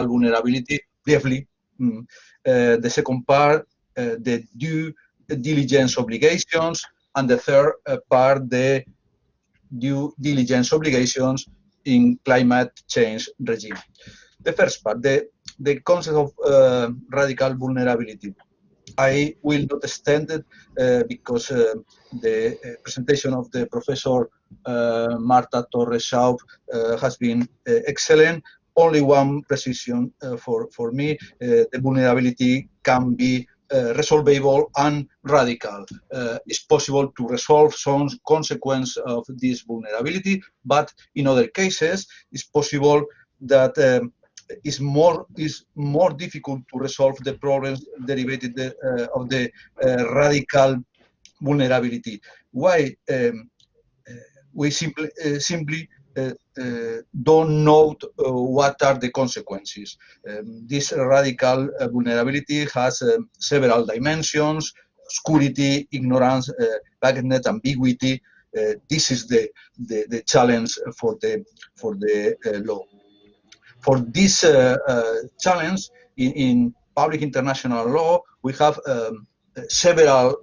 vulnerability briefly. The second part, the due diligence obligations, and the third part, the due diligence obligations in climate change regime. The first part, the concept of radical vulnerability. I will not extend it because the presentation of the Professor Marta Torres-Schaub has been excellent. Only one precision for me, the vulnerability can be resolvable and radical. It's possible to resolve some consequence of this vulnerability, but in other cases, it's possible that it's more difficult to resolve the problems derived of the radical vulnerability. Why? We simply don't know what are the consequences. This radical vulnerability has several dimensions: obscurity, ignorance, vagueness, ambiguity. This is the challenge for the law. For this challenge in public international law, we have several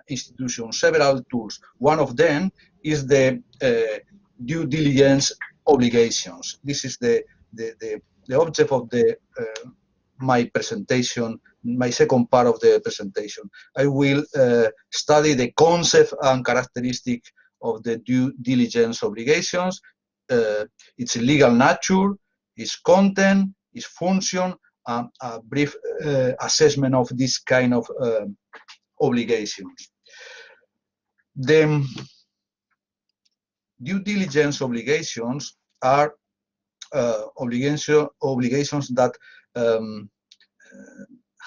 institutions, several tools. One of them is the due diligence obligations. This is the object of my presentation, my second part of the presentation. I will study the concept and characteristic of the due diligence obligations, its legal nature, its content, its function, a brief assessment of this kind of obligations. The due diligence obligations are obligations that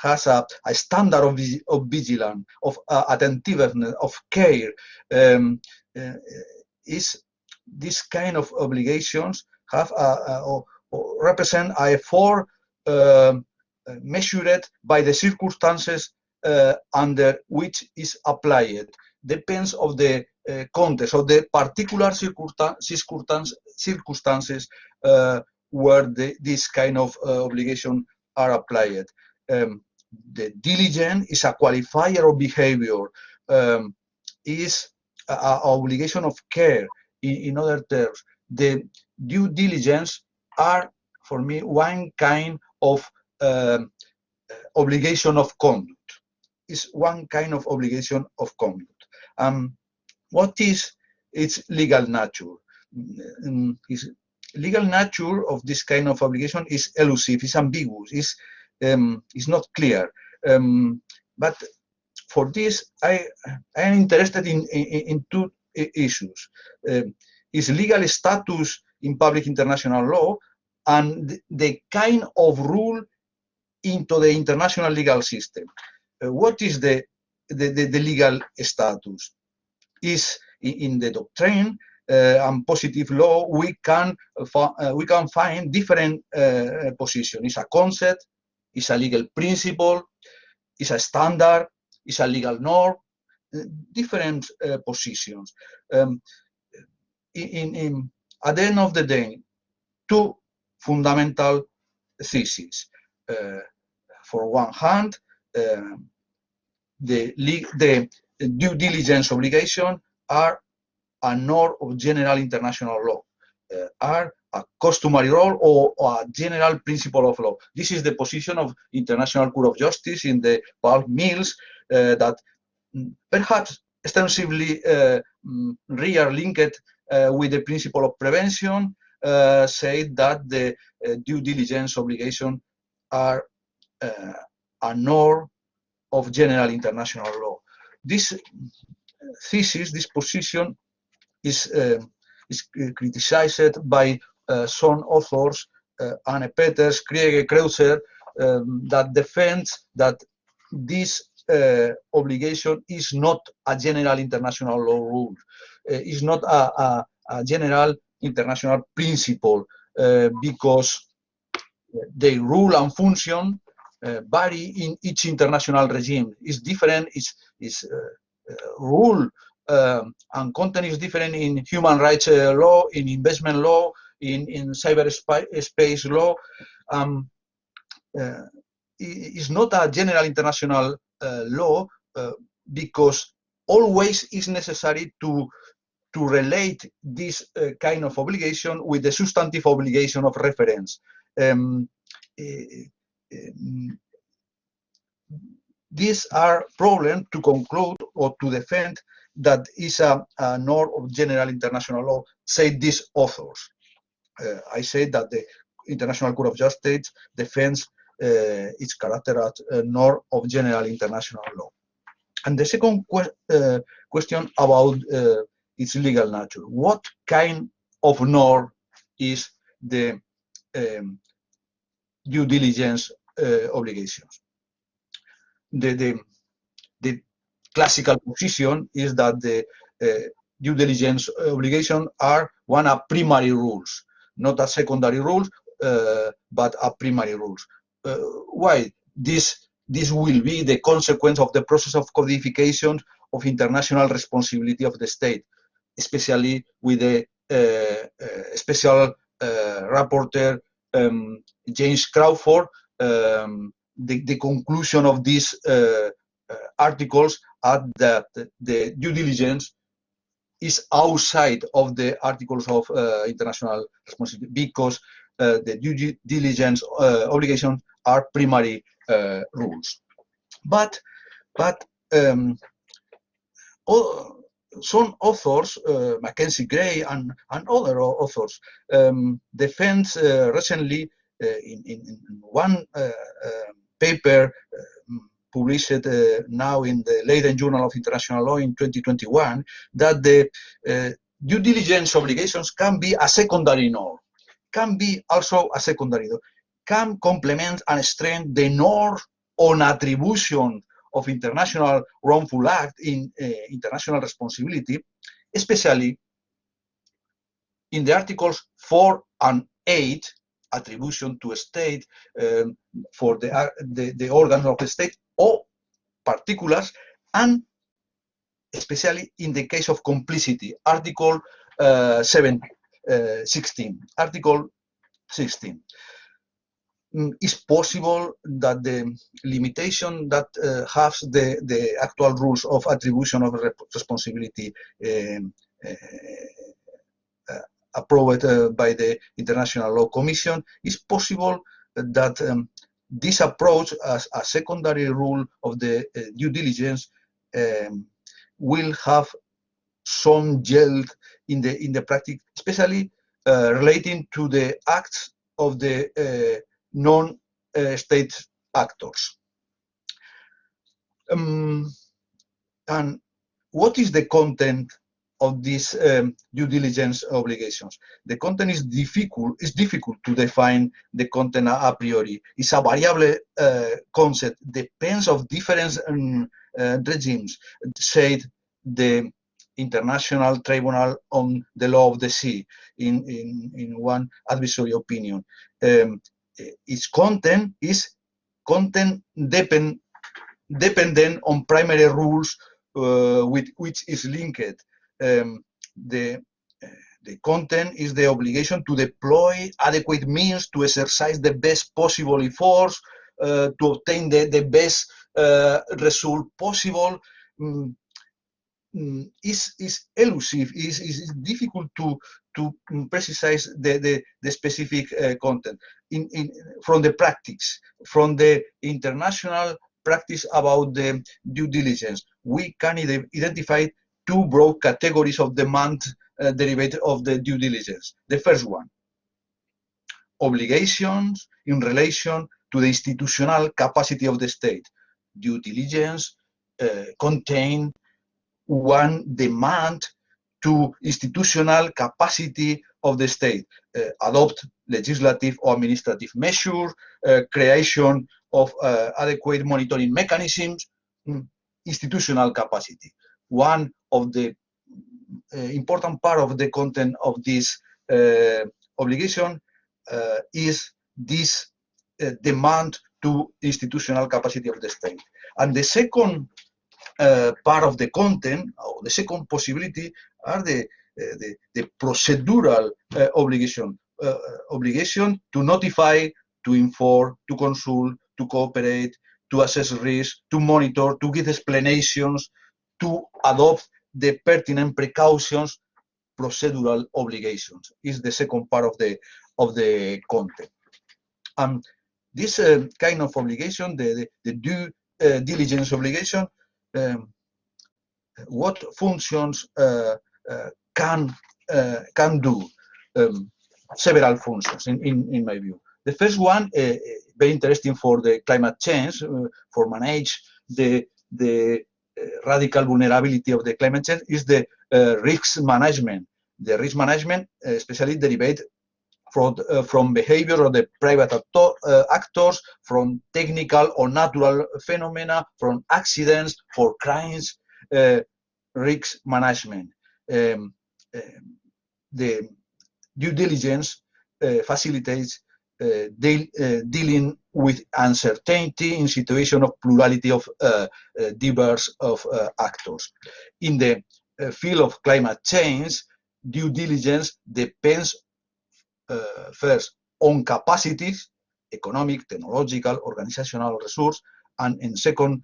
has a standard of vigilance, of attentiveness, of care. Is this kind of obligations have represent a effort measured by the circumstances under which is applied. Depends of the context of the particular circumstances where this kind of obligation are applied. The diligence is a qualifier of behavior, is an obligation of care. In other terms, the due diligence are, for me, one kind of obligation of conduct. Is one kind of obligation of conduct. What is its legal nature? Legal nature of this kind of obligation is elusive, is ambiguous, is not clear. But for this, I am interested in two issues. Is legal status in public international law and the kind of rule into the international legal system. What is the legal status? Is in the doctrine and positive law we can find different positions. It's a concept, it's a legal principle, it's a standard, it's a legal norm, different positions. At the end of the day, two fundamental theses. For one hand, the due diligence obligation are a norm of general international law, are a customary rule or a general principle of law. This is the position of International Court of Justice in the pulp mills that perhaps extensively linked with the principle of prevention, say that the due diligence obligation are a norm of general international law. This thesis, this position, is criticized by some authors, Anne Peters, Kriege, Kreuzer, that defends that this obligation is not a general international law rule, is not a general international principle, because the rule and function vary in each international regime. It's different, it's rule and content is different in human rights law, in investment law, in cyberspace law. is not a general international law because always is necessary to relate this kind of obligation with the substantive obligation of reference. These are problems to conclude or to defend that is a norm of general international law, say these authors. I say that the International Court of Justice defends its character as a norm of general international law. And the second question about its legal nature. What kind of norm is the due diligence obligations? The classical position is that the due diligence obligations are one of primary rules, not a secondary rules, but a primary rules. Why? This will be the consequence of the process of codification of international responsibility of the state, especially with the special rapporteur James Crawford. The conclusion of these articles are that the due diligence is outside of the articles of international responsibility because the due diligence obligations are primary rules. But some authors, Mackenzie Gray and other authors, defend recently in one paper published now in the Leiden Journal of International Law in 2021, that the due diligence obligations can be a secondary norm, can be also a secondary norm, can complement and strengthen the norm on attribution of international wrongful act in international responsibility, especially in the articles 4 and 8, attribution to a state for the organs of the state or particulars, and especially in the case of complicity, Article 16. Article 16. It's possible that the limitation that has the actual rules of attribution of responsibility approved by the International Law Commission, is possible that this approach as a secondary rule of the due diligence will have some yield in the practice, especially relating to the acts of the non-state actors. And what is the content of these due diligence obligations? The content is difficult. It's difficult to define the content a priori. It's a variable concept. Depends of different regimes. Said the International Tribunal on the Law of the Sea in one advisory opinion. Its content is dependent on primary rules with which is linked. The content is the obligation to deploy adequate means to exercise the best possible efforts to obtain the best result possible. Is elusive, is difficult to precise the specific content from the practice, from the international practice about the due diligence. We can identify two broad categories of demand derivative of the due diligence. The first one, obligations in relation to the institutional capacity of the state. Due diligence contain one demand to institutional capacity of the state, adopt legislative or administrative measures, creation of adequate monitoring mechanisms, institutional capacity. One of the important part of the content of this obligation is this demand to institutional capacity of the state. And the second part of the content, or the second possibility, are the procedural obligation to notify to inform, to consult, to cooperate, to assess risk, to monitor, to give explanations, to adopt the pertinent precautions, procedural obligations is the second part of the content. This kind of obligation, the due diligence obligation, what functions can do? Several functions, in my view. The first one, very interesting for the climate change, for manage the radical vulnerability of the climate change, is the risk management. The risk management, especially derived from behavior of the private actors, from technical or natural phenomena, from accidents, for crimes, risk management. The due diligence facilitates dealing with uncertainty in situation of plurality of diverse actors. In the field of climate change, due diligence depends first on capacities, economic, technological, organizational resource, and in second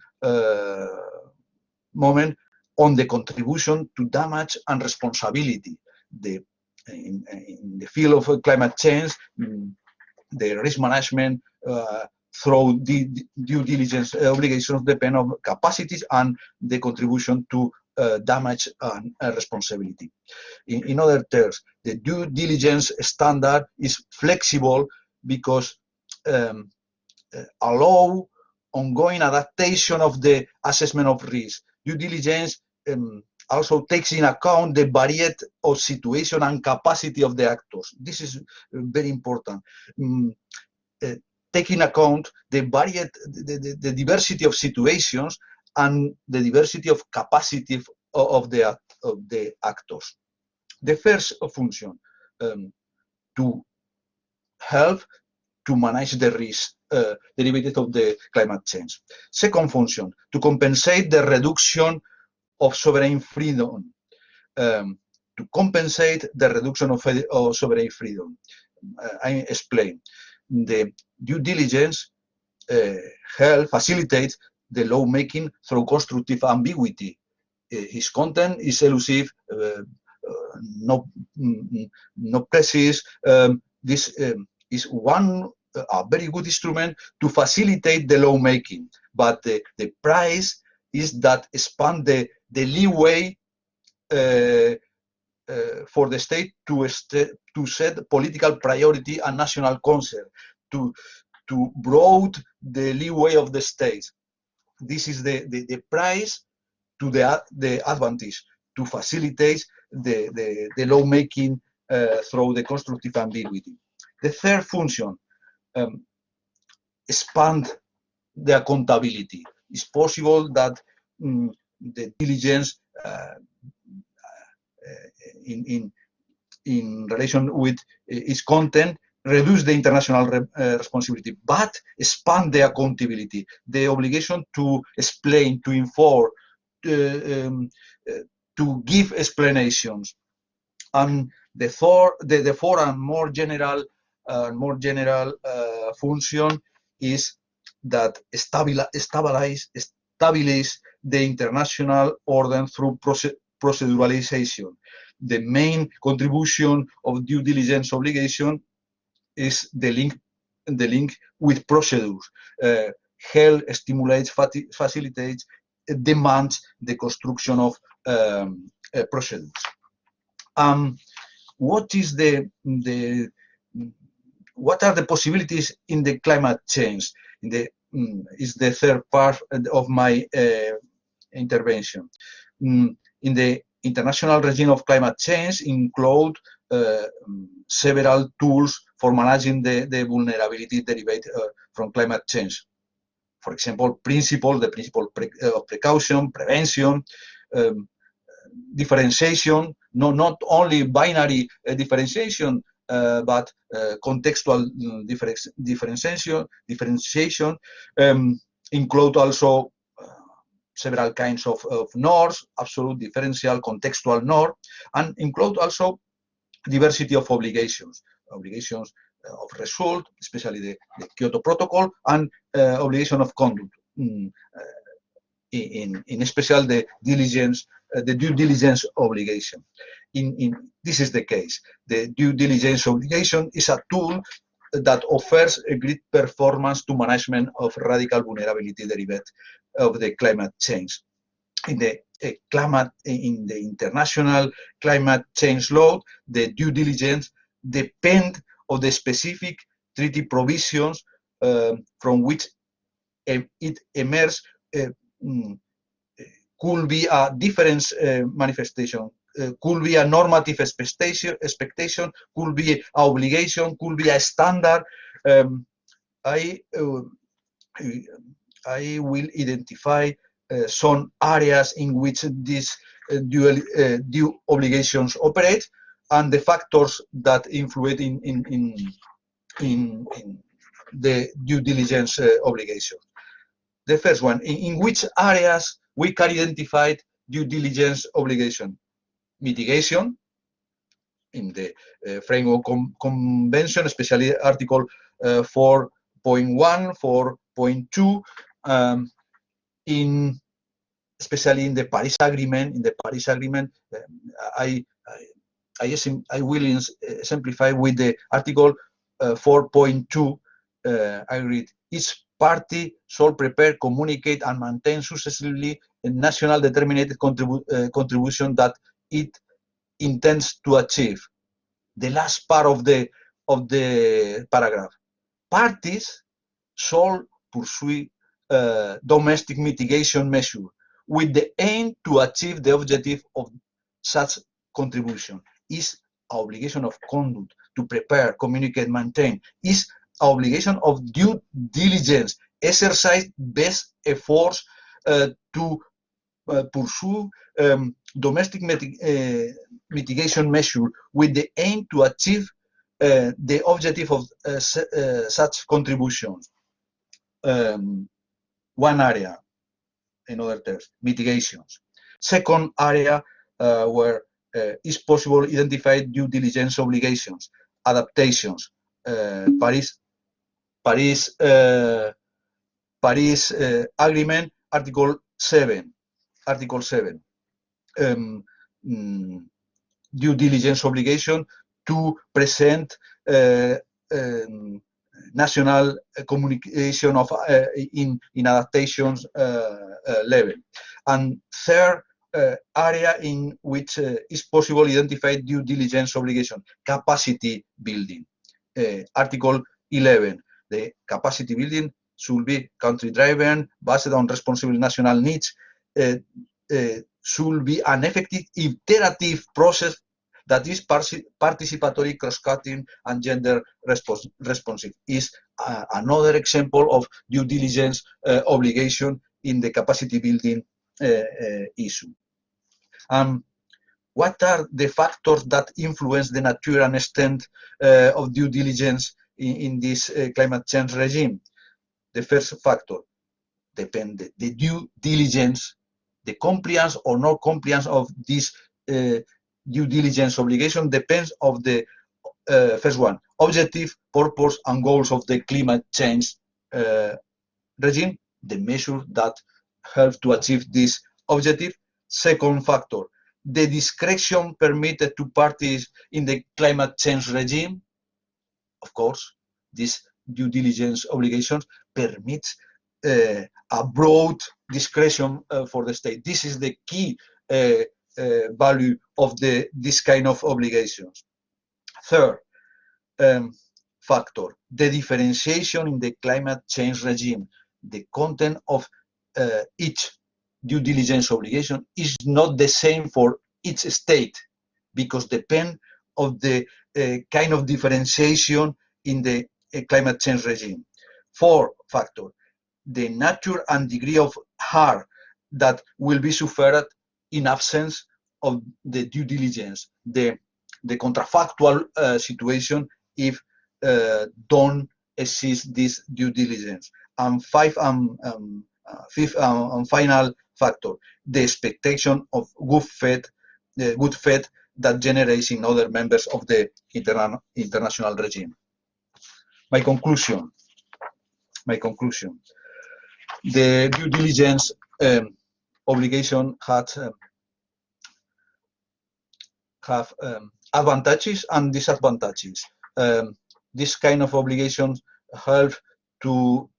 moment, on the contribution to damage and responsibility. In the field of climate change, the risk management through the due diligence obligations depend on capacities and the contribution to damage and responsibility. In other terms, the due diligence standard is flexible because allow ongoing adaptation of the assessment of risk. Due diligence also takes in account the variety of situation and capacity of the actors. This is very important. Take in account the variety, the diversity of situations and the diversity of capacity of the actors. The first function, to help to manage the risk derived of the climate change. Second function, to compensate the reduction of sovereign freedom. To compensate the reduction of sovereign freedom. I explain. The due diligence facilitates the lawmaking through constructive ambiguity. His content is elusive, not precise. This is a very good instrument to facilitate the lawmaking, but the price is that expand the leeway for the state to set political priority and national concern, to broad the leeway of the states. This is the price to the advantage, to facilitate the lawmaking through the constructive ambiguity. The third function, expand the accountability. It's possible that the diligence in relation with its content reduce the international responsibility, but expand the accountability, the obligation to explain, to inform, to give explanations. And the fourth and more general function is that stabilize the international order through proceduralization. The main contribution of due diligence obligation is the link with procedures. Help stimulates, facilitates, demands the construction of procedures. What are the possibilities in the climate change? Is the third part of my intervention. In the international regime of climate change include several tools for managing the vulnerability derived from climate change. For example, the principle of precaution, prevention, differentiation, not only binary differentiation, but contextual differentiation, include also several kinds of norms, absolute, differential, contextual norm, and include also diversity of obligations result, especially the Kyoto Protocol, and obligation of conduct, in special the due diligence obligation. This is the case. The due diligence obligation is a tool that offers a great performance to management of radical vulnerability derived of the climate change. In the international climate change law, the due diligence depends on the specific treaty provisions from which it emerges. Could be a difference manifestation, could be a normative expectation, could be an obligation, could be a standard. I will identify some areas in which these due obligations operate and the factors that influence in the due diligence obligation. The first one, in which areas we can identify due diligence obligation? Mitigation, in the framework convention, especially Article 4.1, 4.2, especially in the Paris Agreement. In the Paris Agreement, I will simplify with the Article 4.2. I read: each party shall prepare, communicate, and maintain successively a national determined contribution that it intends to achieve. The last part of the paragraph: parties shall pursue domestic mitigation measures with the aim to achieve the objective of such contribution. Is obligation of conduct to prepare, communicate, maintain. Is obligation of due diligence, exercise best efforts to pursue domestic mitigation measure with the aim to achieve the objective of such contributions. One area, in other terms, mitigations. Second area where is possible identify due diligence obligations, adaptations. Paris Agreement, Article 7. Due diligence obligation to present national communication of in adaptations level. And third area in which is possible identify due diligence obligation, capacity building. Article 11. The capacity building should be country-driven, based on responsible national needs, should be an effective iterative process that is participatory, cross-cutting, and gender responsive. Is another example of due diligence obligation in the capacity building issue. What are the factors that influence the nature and extent of due diligence in this climate change regime? The first factor depends the due diligence, the compliance or no compliance of this due diligence obligation depends of the first one, objective, purpose, and goals of the climate change regime, the measure that help to achieve this objective. Second factor, the discretion permitted to parties in the climate change regime. Of course, this due diligence obligations permits a broad discretion for the state. This is the key value of this kind of obligations. Third factor, the differentiation in the climate change regime. The content of each due diligence obligation is not the same for each state, because depend of the kind of differentiation in the climate change regime. Fourth factor, the nature and degree of harm that will be suffered in absence of the due diligence, the contrafactual situation if don't exist this due diligence. And fifth and final factor, the expectation of good faith that generates in other members of the international regime. My conclusion. The due diligence obligation have advantages and disadvantages. This kind of obligations help to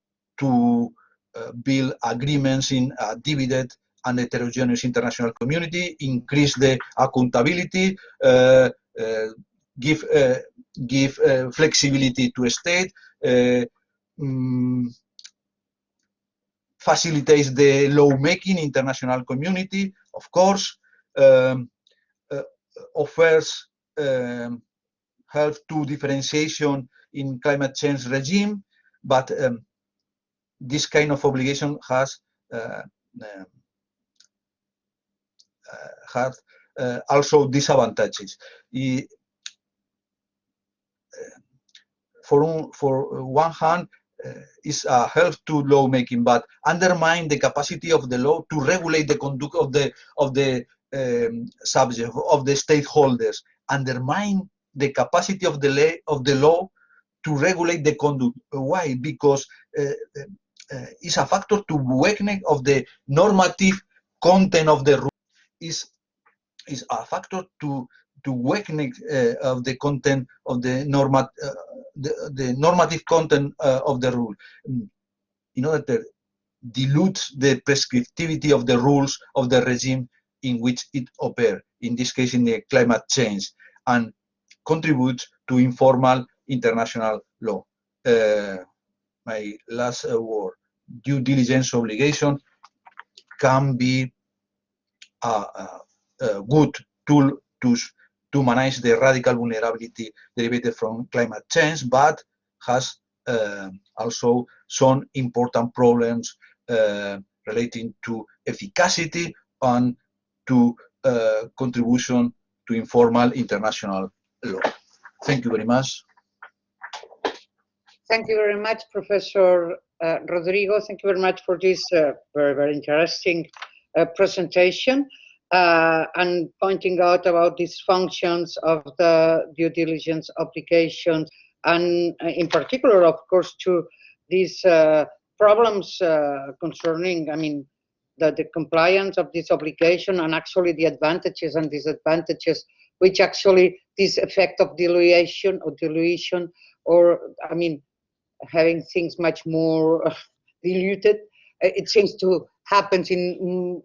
build agreements in a divided and heterogeneous international community, increase the accountability, give flexibility to a state, facilitates the lawmaking international community, of course, offers help to differentiation in climate change regime, but this kind of obligation has also disadvantages. For one hand, is a help to lawmaking, but undermine the capacity of the law to regulate the conduct of the subject, of the stakeholders. Undermine the capacity of the law to regulate the conduct. Why? Because it's a factor to weakening of the normative content of the rule. Is a factor to weakening of the content of the normative content of the rule, in order to dilute the prescriptivity of the rules of the regime in which it operates, in this case in the climate change, and contributes to informal international law. My last word, due diligence obligation can be a good tool to manage the radical vulnerability derived from climate change, but has also some important problems relating to efficacy and to contribution to informal international law. Thank you very much. Thank you very much, Professor Rodrigo. Thank you very much for this very, very interesting presentation and pointing out about these functions of the due diligence obligations, and in particular, of course, to these problems concerning, I mean, the compliance of this obligation, and actually the advantages and disadvantages, which actually this effect of dilution, or I mean, having things much more diluted, it seems to happen in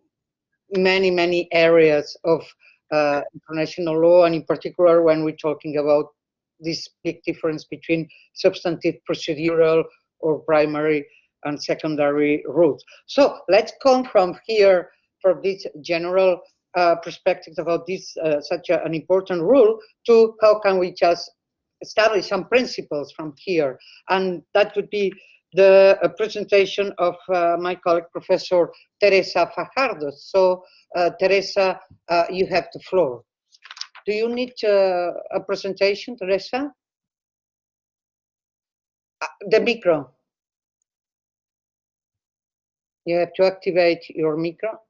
many areas of international law, and in particular when we're talking about this big difference between substantive, procedural, or primary and secondary rules. So let's come from here, from this general perspective about this such an important rule, to how can we just establish some principles from here. And that would be the presentation of my colleague, Professor Teresa Fajardo. So, Teresa, you have the floor. Do you need a presentation, Teresa? The micro. You have to activate your micro.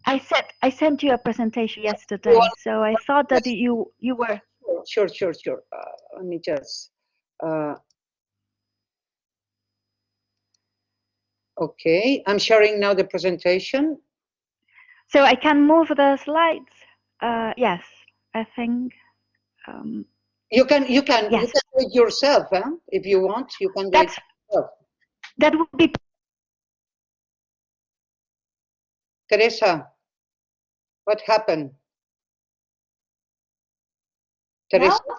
I sent you a presentation yesterday, so I thought that you were. Sure. Let me just. Okay, I'm sharing now the presentation. So I can move the slides. Yes, I think. You can yes. do it yourself, huh? If you want, you can do it yourself. That would be. Teresa, what happened? Teresa? No?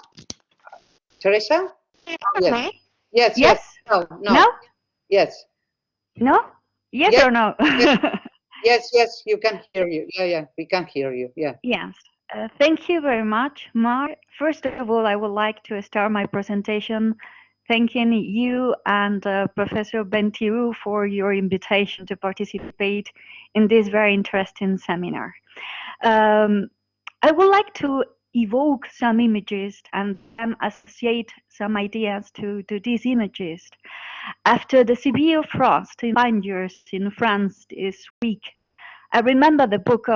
Teresa? Yes. Yes. No. Yes. No? Yes or no? Yes, you can hear you. Yeah, we can hear you. Yeah. Yes. Thank you very much, Mar. First of all, I would like to start my presentation thanking you and Professor Bentiu for your invitation to participate in this very interesting seminar. I would like to evoke some images and associate some ideas to these images. After the severe frost in vineyards in France this week, I remember the book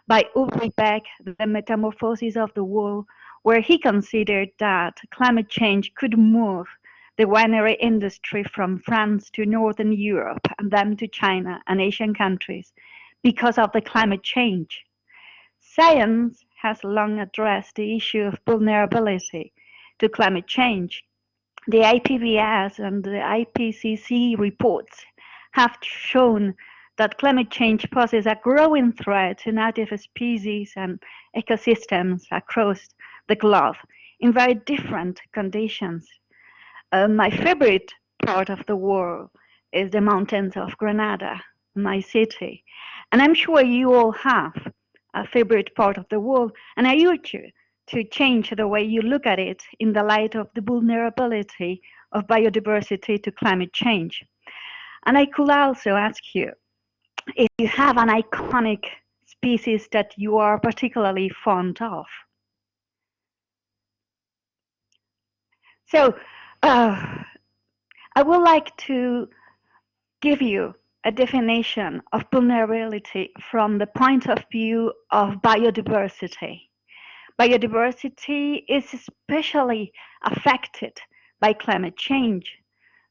by Ulrich Beck, The Metamorphosis of the World, where he considered that climate change could move the winery industry from France to Northern Europe and then to China and Asian countries because of the climate change. Science has long addressed the issue of vulnerability to climate change. The IPBES and the IPCC reports have shown that climate change poses a growing threat to native species and ecosystems across the globe in very different conditions. My favorite part of the world is the mountains of Granada, my city. And I'm sure you all have a favorite part of the world, and I urge you to change the way you look at it in the light of the vulnerability of biodiversity to climate change. And I could also ask you if you have an iconic species that you are particularly fond of. So I would like to give you a definition of vulnerability from the point of view of biodiversity. Biodiversity is especially affected by climate change.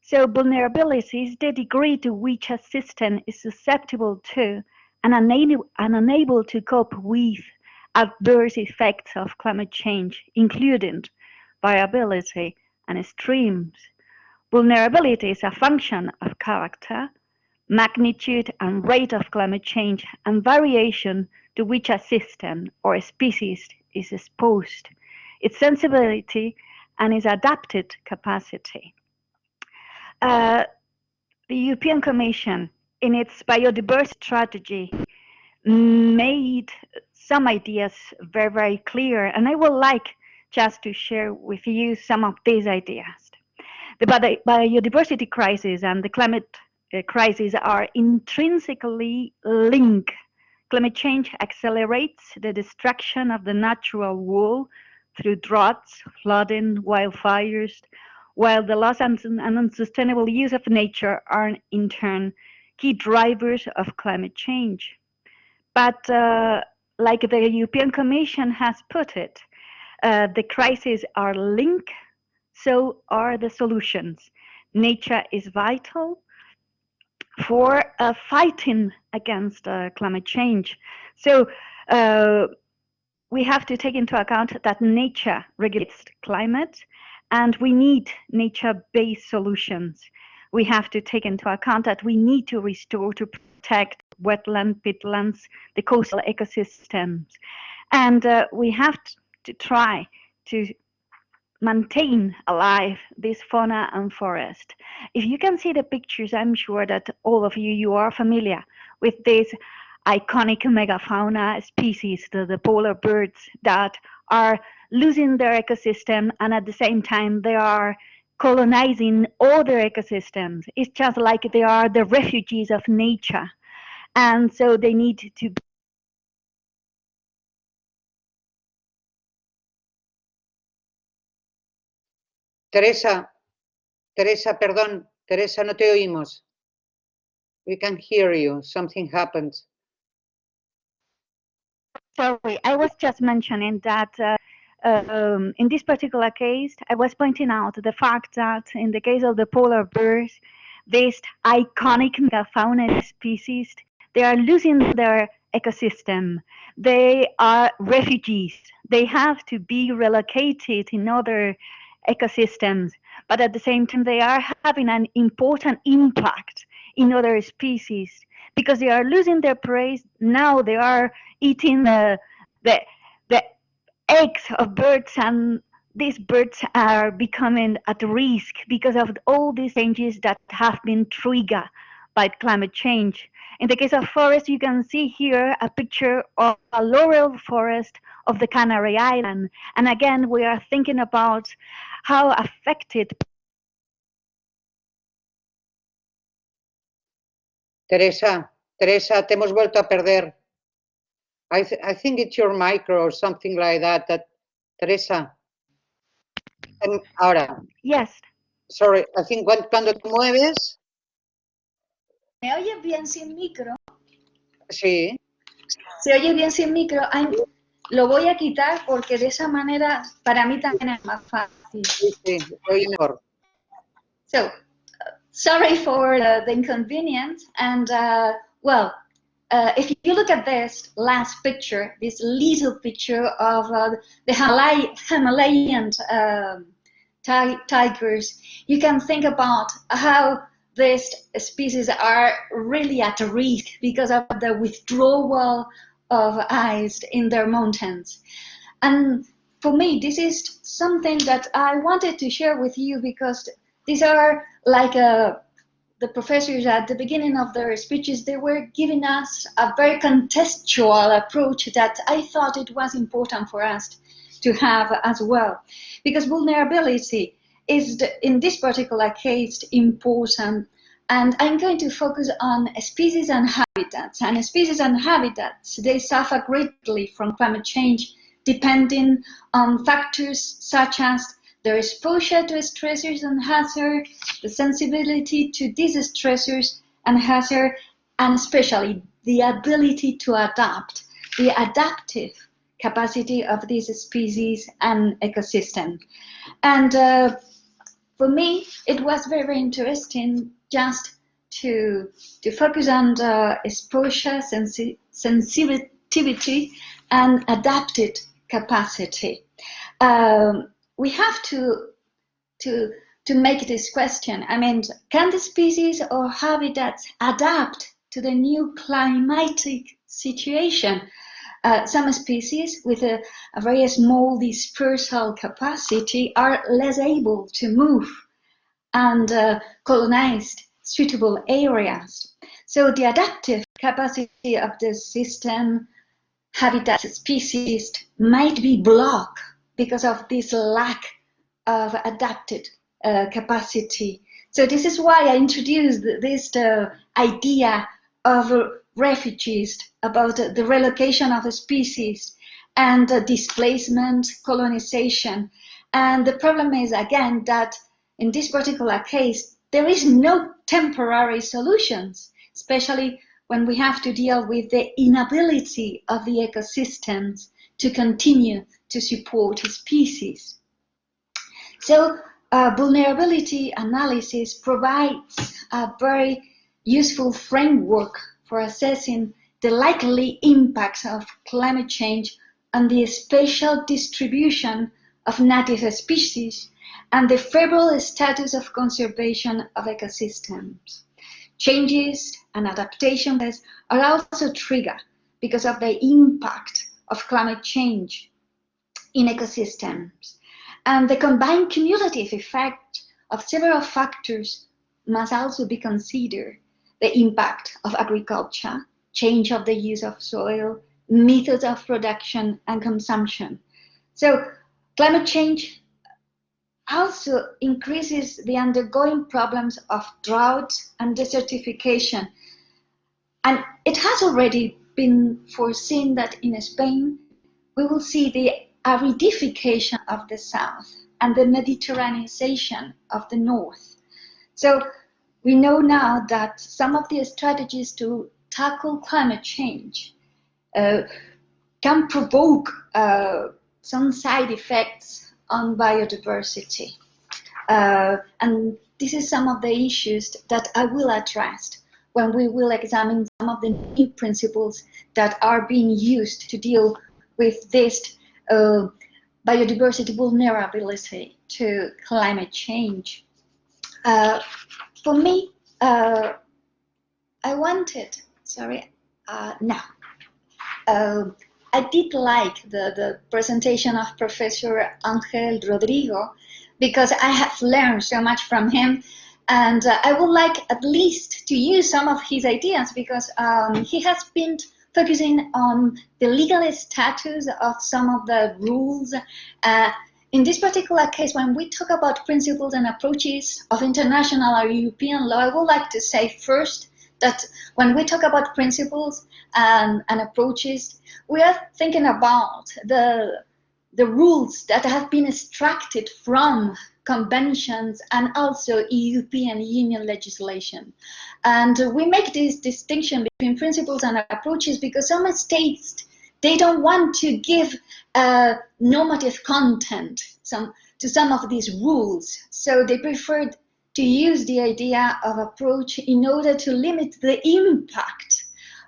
So vulnerability is the degree to which a system is susceptible to and unable to cope with adverse effects of climate change, including variability and extremes. Vulnerability is a function of character, magnitude and rate of climate change and variation to which a system or a species is exposed, its sensibility and its adapted capacity. The European Commission, in its biodiversity strategy, made some ideas very, very clear, and I would like just to share with you some of these ideas. The biodiversity crisis and the climate crisis are intrinsically linked. Climate change accelerates the destruction of the natural world through droughts, flooding, wildfires, while the loss and unsustainable use of nature are in turn key drivers of climate change. But like the European Commission has put it, the crises are linked, so are the solutions. Nature is vital for fighting against climate change. So we have to take into account that nature regulates climate, and we need nature-based solutions. We have to take into account that we need to restore, to protect wetlands, peatlands, the coastal ecosystems. And we have to try to maintain alive this fauna and forest. If you can see the pictures, I'm sure that all of you are familiar with these iconic megafauna species, the polar birds that are losing their ecosystem, and at the same time they are colonizing other ecosystems. It's just like they are the refugees of nature, and so they need to be. Teresa, perdón, Teresa, no te oímos. We can hear you. Something happened. Sorry, I was just mentioning that in this particular case, I was pointing out the fact that in the case of the polar bears, these iconic megafauna species, they are losing their ecosystem. They are refugees. They have to be relocated in other ecosystems, but at the same time, they are having an important impact in other species because they are losing their prey. Now they are eating the eggs of birds, and these birds are becoming at risk because of all these changes that have been triggered by climate change. In the case of forest, you can see here a picture of a laurel forest of the Canary Island. And again, we are thinking about how affected. Teresa, te hemos vuelto a perder. I think it's your micro or something like that. Teresa. Ahora. Yes. Sorry, I think cuando te mueves. ¿Me oyes bien sin micro? Sí. ¿Se oye bien sin micro? lo voy a quitar porque de esa manera para mí también es más fácil. Sí, oye mejor. So, sorry for the inconvenience. And well, if you look at this last picture, this little picture of the Himalayan tigers, you can think about how these species are really at risk because of the withdrawal of ice in their mountains. And for me, this is something that I wanted to share with you because these are like the professors at the beginning of their speeches, they were giving us a very contextual approach that I thought it was important for us to have as well. Because vulnerability is, in this particular case, important. And I'm going to focus on species and habitats. And species and habitats, they suffer greatly from climate change, depending on factors such as their exposure to stressors and hazards, the sensibility to these stressors and hazards, and especially the ability to adapt, the adaptive capacity of these species and ecosystem. And for me, it was very interesting just to focus on the exposure, sensitivity, and adapted capacity. We have to make this question. I mean, can the species or habitats adapt to the new climatic situation? Some species with a very small dispersal capacity are less able to move and colonize suitable areas. So the adaptive capacity of the system, habitat species might be blocked because of this lack of adapted capacity. So this is why I introduced this idea of refugees, about the relocation of a species and displacement, colonization. And the problem is, again, that in this particular case, there is no temporary solutions, especially when we have to deal with the inability of the ecosystems to continue to support species. So vulnerability analysis provides a very useful framework for assessing the likely impacts of climate change on the spatial distribution of native species and the favorable status of conservation of ecosystems. Changes and adaptations are also triggered because of the impact of climate change in ecosystems. And the combined cumulative effect of several factors must also be considered: the impact of agriculture, change of the use of soil, methods of production and consumption. So climate change also increases the undergoing problems of drought and desertification. And it has already been foreseen that in Spain, we will see the aridification of the south and the Mediterraneization of the north. So we know now that some of the strategies to tackle climate change can provoke some side effects on biodiversity. And this is some of the issues that I will address when we will examine some of the new principles that are being used to deal with this biodiversity vulnerability to climate change. For me, I wanted, I did like the presentation of Professor Ángel Rodrigo because I have learned so much from him, and I would like at least to use some of his ideas because he has been focusing on the legal status of some of the rules. In this particular case, when we talk about principles and approaches of international or European law, I would like to say first that when we talk about principles and approaches, we are thinking about the rules that have been extracted from conventions and also European Union legislation. And we make this distinction between principles and approaches because some states they don't want to give normative content to some of these rules. So they preferred to use the idea of approach in order to limit the impact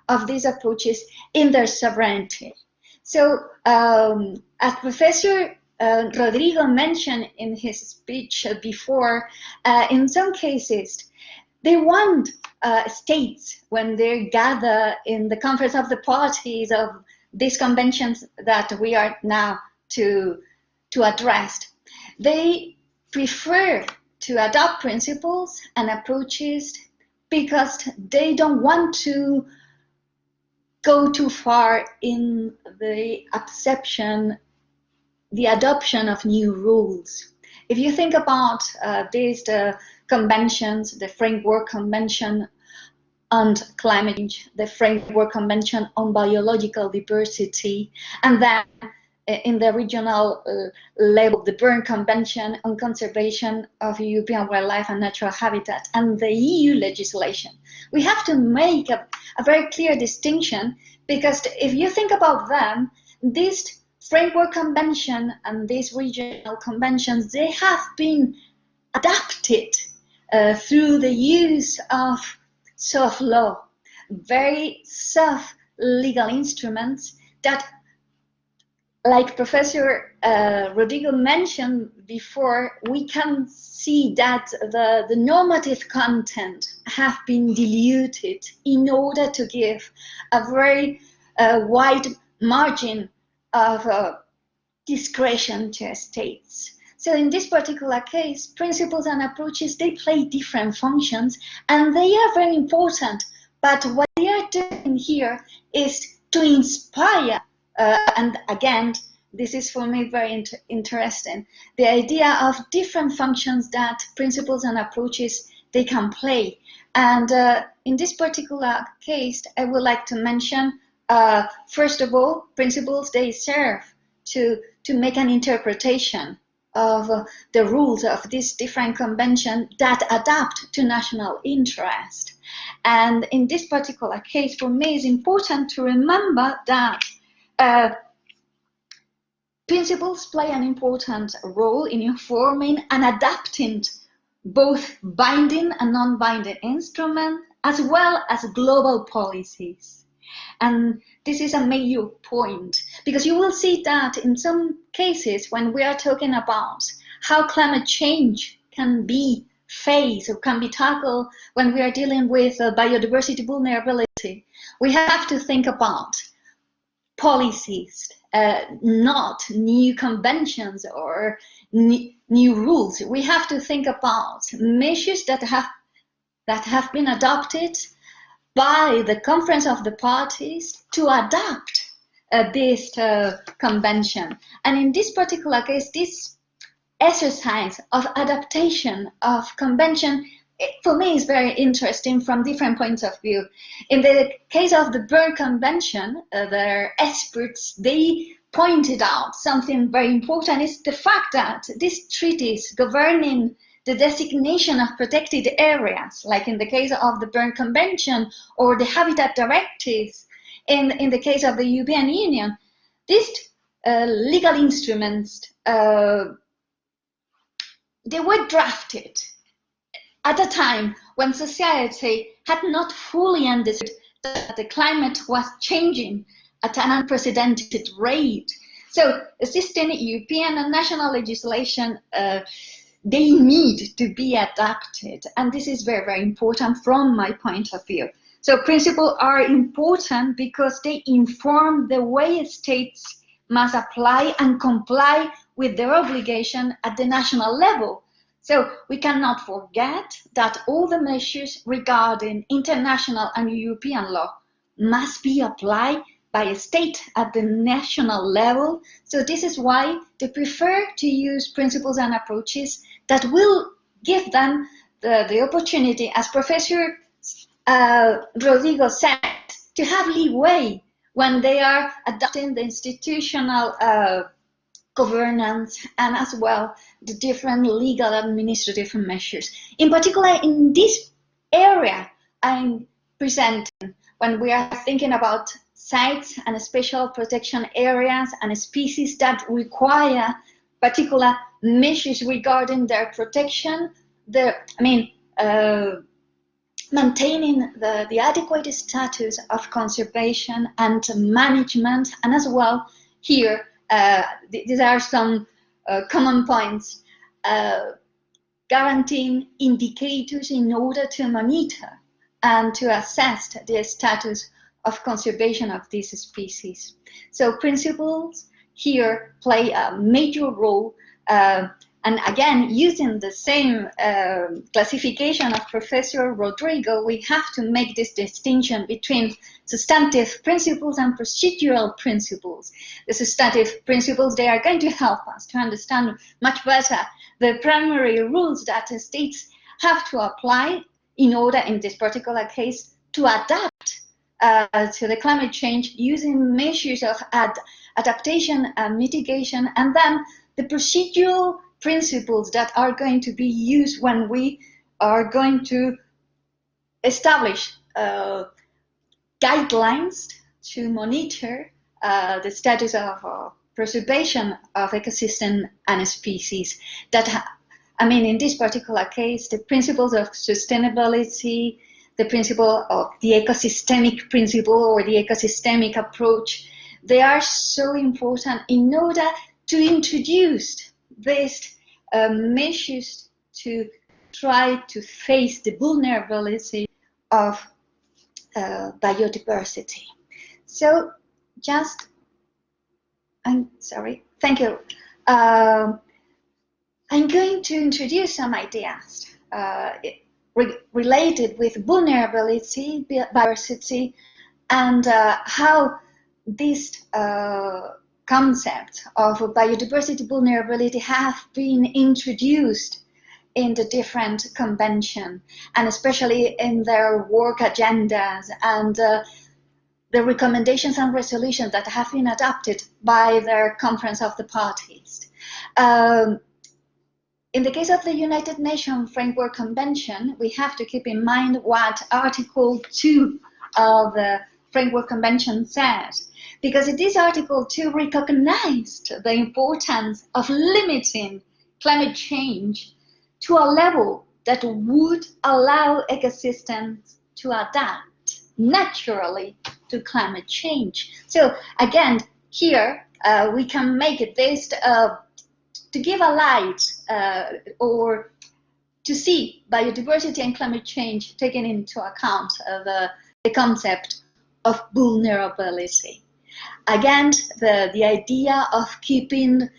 of these approaches in their sovereignty. So as Professor Rodrigo mentioned in his speech before, in some cases, they want states, when they gather in the Conference of the Parties of these conventions that we are now to address, they prefer to adopt principles and approaches because they don't want to go too far in the adoption of new rules. If you think about these conventions, the Framework Convention on Climate Change, the Framework Convention on Biological Diversity, and then in the regional level, the Berne Convention on Conservation of European Wildlife and Natural Habitat, and the EU legislation. We have to make a very clear distinction, because if you think about them, this Framework Convention and these regional conventions, they have been adapted through the use of soft law, very soft legal instruments that, like Professor Rodrigo mentioned before, we can see that the normative content have been diluted in order to give a very wide margin of discretion to states. So in this particular case, principles and approaches, they play different functions, and they are very important. But what they are doing here is to inspire, and again, this is for me very interesting, the idea of different functions that principles and approaches, they can play. And in this particular case, I would like to mention, first of all, principles, they serve to make an interpretation of the rules of these different conventions that adapt to national interest. And in this particular case, for me, it's important to remember that principles play an important role in informing and adapting both binding and non-binding instruments, as well as global policies. And this is a major point, because you will see that in some cases, when we are talking about how climate change can be faced or can be tackled when we are dealing with biodiversity vulnerability, we have to think about policies, not new conventions or new rules. We have to think about measures that have been adopted by the Conference of the Parties to adapt this convention. And in this particular case, this exercise of adaptation of convention, for me, is very interesting from different points of view. In the case of the Berne Convention, their experts, they pointed out something very important, is the fact that these treaties governing the designation of protected areas, like in the case of the Berne Convention or the Habitat Directives, in the case of the European Union, these legal instruments, they were drafted at a time when society had not fully understood that the climate was changing at an unprecedented rate. So existing European and national legislation, they need to be adapted. And this is very, very important from my point of view. So principles are important because they inform the way states must apply and comply with their obligation at the national level. So we cannot forget that all the measures regarding international and European law must be applied by a state at the national level. So this is why they prefer to use principles and approaches that will give them the opportunity, as Professor Rodrigo said, to have leeway when they are adopting the institutional governance and as well the different legal administrative measures. In particular, in this area I'm presenting, when we are thinking about sites and special protection areas and species that require particular measures regarding their protection, maintaining the adequate status of conservation and management, and as well here, these are some common points, guaranteeing indicators in order to monitor and to assess the status of conservation of these species. So principles here play a major role, and again, using the same classification of Professor Rodrigo, we have to make this distinction between substantive principles and procedural principles. The substantive principles, they are going to help us to understand much better the primary rules that the states have to apply in order, in this particular case, to adapt to the climate change using measures of adaptation and mitigation, and then the procedural principles that are going to be used when we are going to establish guidelines to monitor the status of preservation of ecosystem and species. That, in this particular case, the principles of sustainability, the principle of the ecosystemic principle or the ecosystemic approach, they are so important in order to introduce these measures to try to face the vulnerability of biodiversity. So thank you. I'm going to introduce some ideas related with vulnerability, biodiversity, and how this concept of biodiversity vulnerability have been introduced in the different conventions, and especially in their work agendas and the recommendations and resolutions that have been adopted by their Conference of the Parties. In the case of the United Nations Framework Convention, we have to keep in mind what Article 2 of the Framework Convention says, because this Article 2 recognized the importance of limiting climate change to a level that would allow ecosystems to adapt naturally to climate change. So again, here we can make this to give a light or to see biodiversity and climate change taken into account the concept of vulnerability. Again, the idea of keeping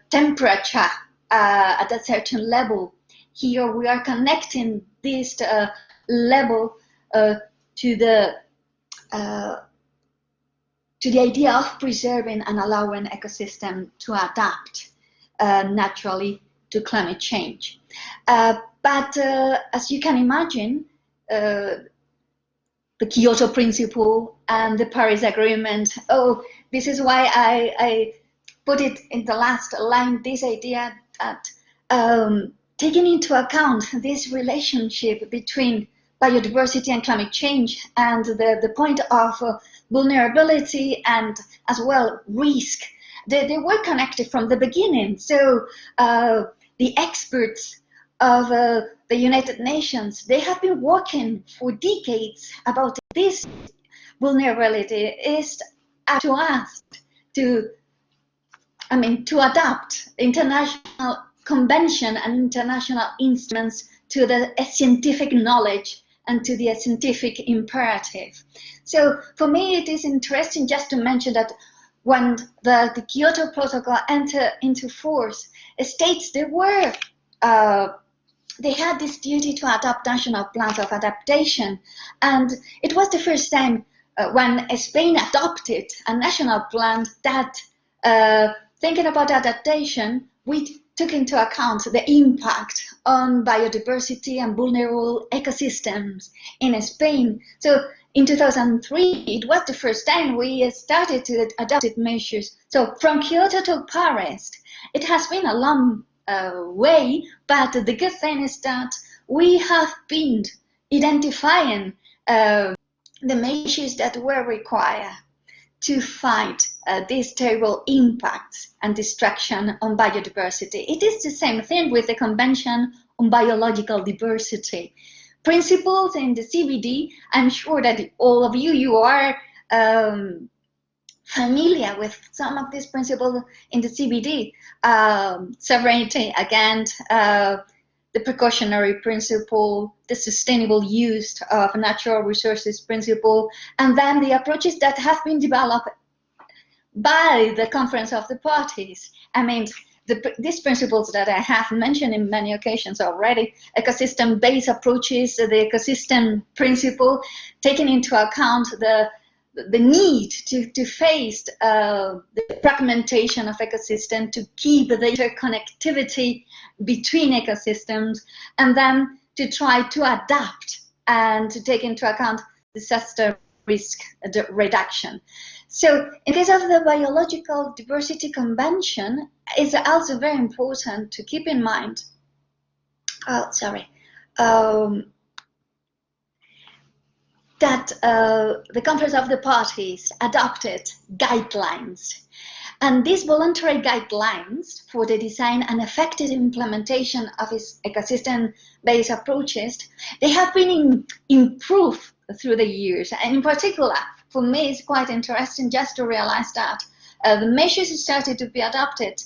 temperature at a certain level. Here we are connecting this level to the idea of preserving and allowing ecosystem to adapt naturally to climate change. But as you can imagine, the Kyoto Principle and the Paris Agreement, this is why I put it in the last line, this idea that taking into account this relationship between biodiversity and climate change and the point of vulnerability and as well risk, they were connected from the beginning. So the experts of the United Nations, they have been working for decades about this vulnerability. Is up to us to adapt international convention and international instruments to the scientific knowledge and to the scientific imperative. So for me, it is interesting just to mention that when the Kyoto Protocol entered into force, states they had this duty to adopt national plans of adaptation, and it was the first time when Spain adopted a national plan that, thinking about adaptation, we took into account the impact on biodiversity and vulnerable ecosystems in Spain. So in 2003, it was the first time we started to adopt measures. So from Kyoto to Paris, it has been a long way, but the good thing is that we have been identifying the measures that were required. to fight these terrible impacts and destruction on biodiversity. It is the same thing with the Convention on Biological Diversity. Principles in the CBD, I'm sure that all of you are familiar with some of these principles in the CBD. Sovereignty, again, the precautionary principle, the sustainable use of natural resources principle, and then the approaches that have been developed by the Conference of the Parties. I mean, these principles that I have mentioned in many occasions already, ecosystem-based approaches, the ecosystem principle, taking into account the need to face the fragmentation of ecosystem, to keep the interconnectivity between ecosystems, and then to try to adapt and to take into account disaster risk reduction. So in case of the Biological Diversity Convention, it's also very important to keep in mind, that the Conference of the Parties adopted guidelines. And these voluntary guidelines for the design and effective implementation of its ecosystem-based approaches, they have been improved through the years. And in particular, for me, it's quite interesting just to realize that the measures started to be adopted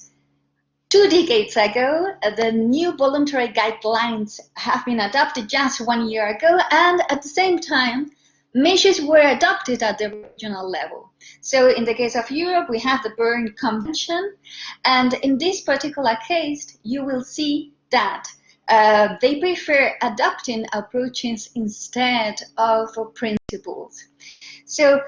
2 decades ago. The new voluntary guidelines have been adopted just 1 year ago, and at the same time, measures were adopted at the regional level. So in the case of Europe, we have the Berne Convention, and in this particular case, you will see that they prefer adopting approaches instead of principles. So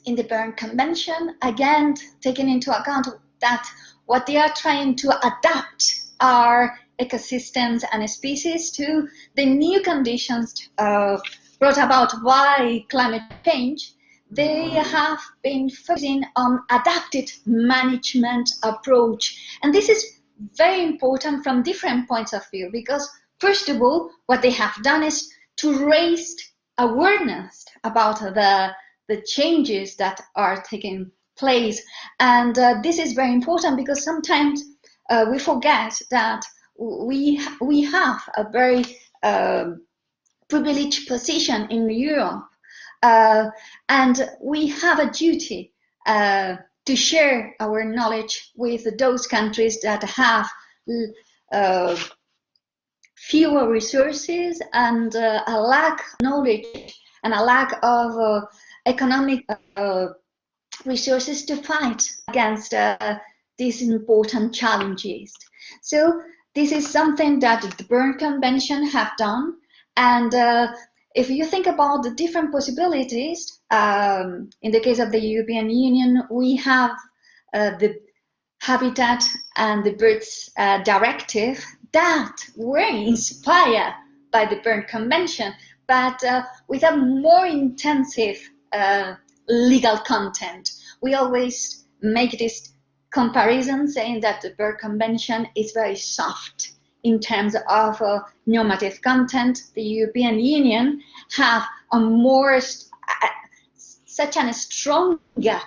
in the Berne Convention, again, taking into account that what they are trying to adapt are ecosystems and species to the new conditions brought about by climate change, they have been focusing on adapted management approach. And this is very important from different points of view, because first of all, what they have done is to raise awareness about the changes that are taking place. And this is very important because sometimes we forget that we have a very privileged position in Europe, and we have a duty to share our knowledge with those countries that have fewer resources and a lack of knowledge and a lack of economic resources to fight against these important challenges. So this is something that the Berne Convention have done. And if you think about the different possibilities, in the case of the European Union, we have the Habitat and the Birds Directive that were inspired by the Berne Convention, but with a more intensive legal content. We always make this comparison saying that the Berne Convention is very soft in terms of normative content. The European Union have a more such a stronger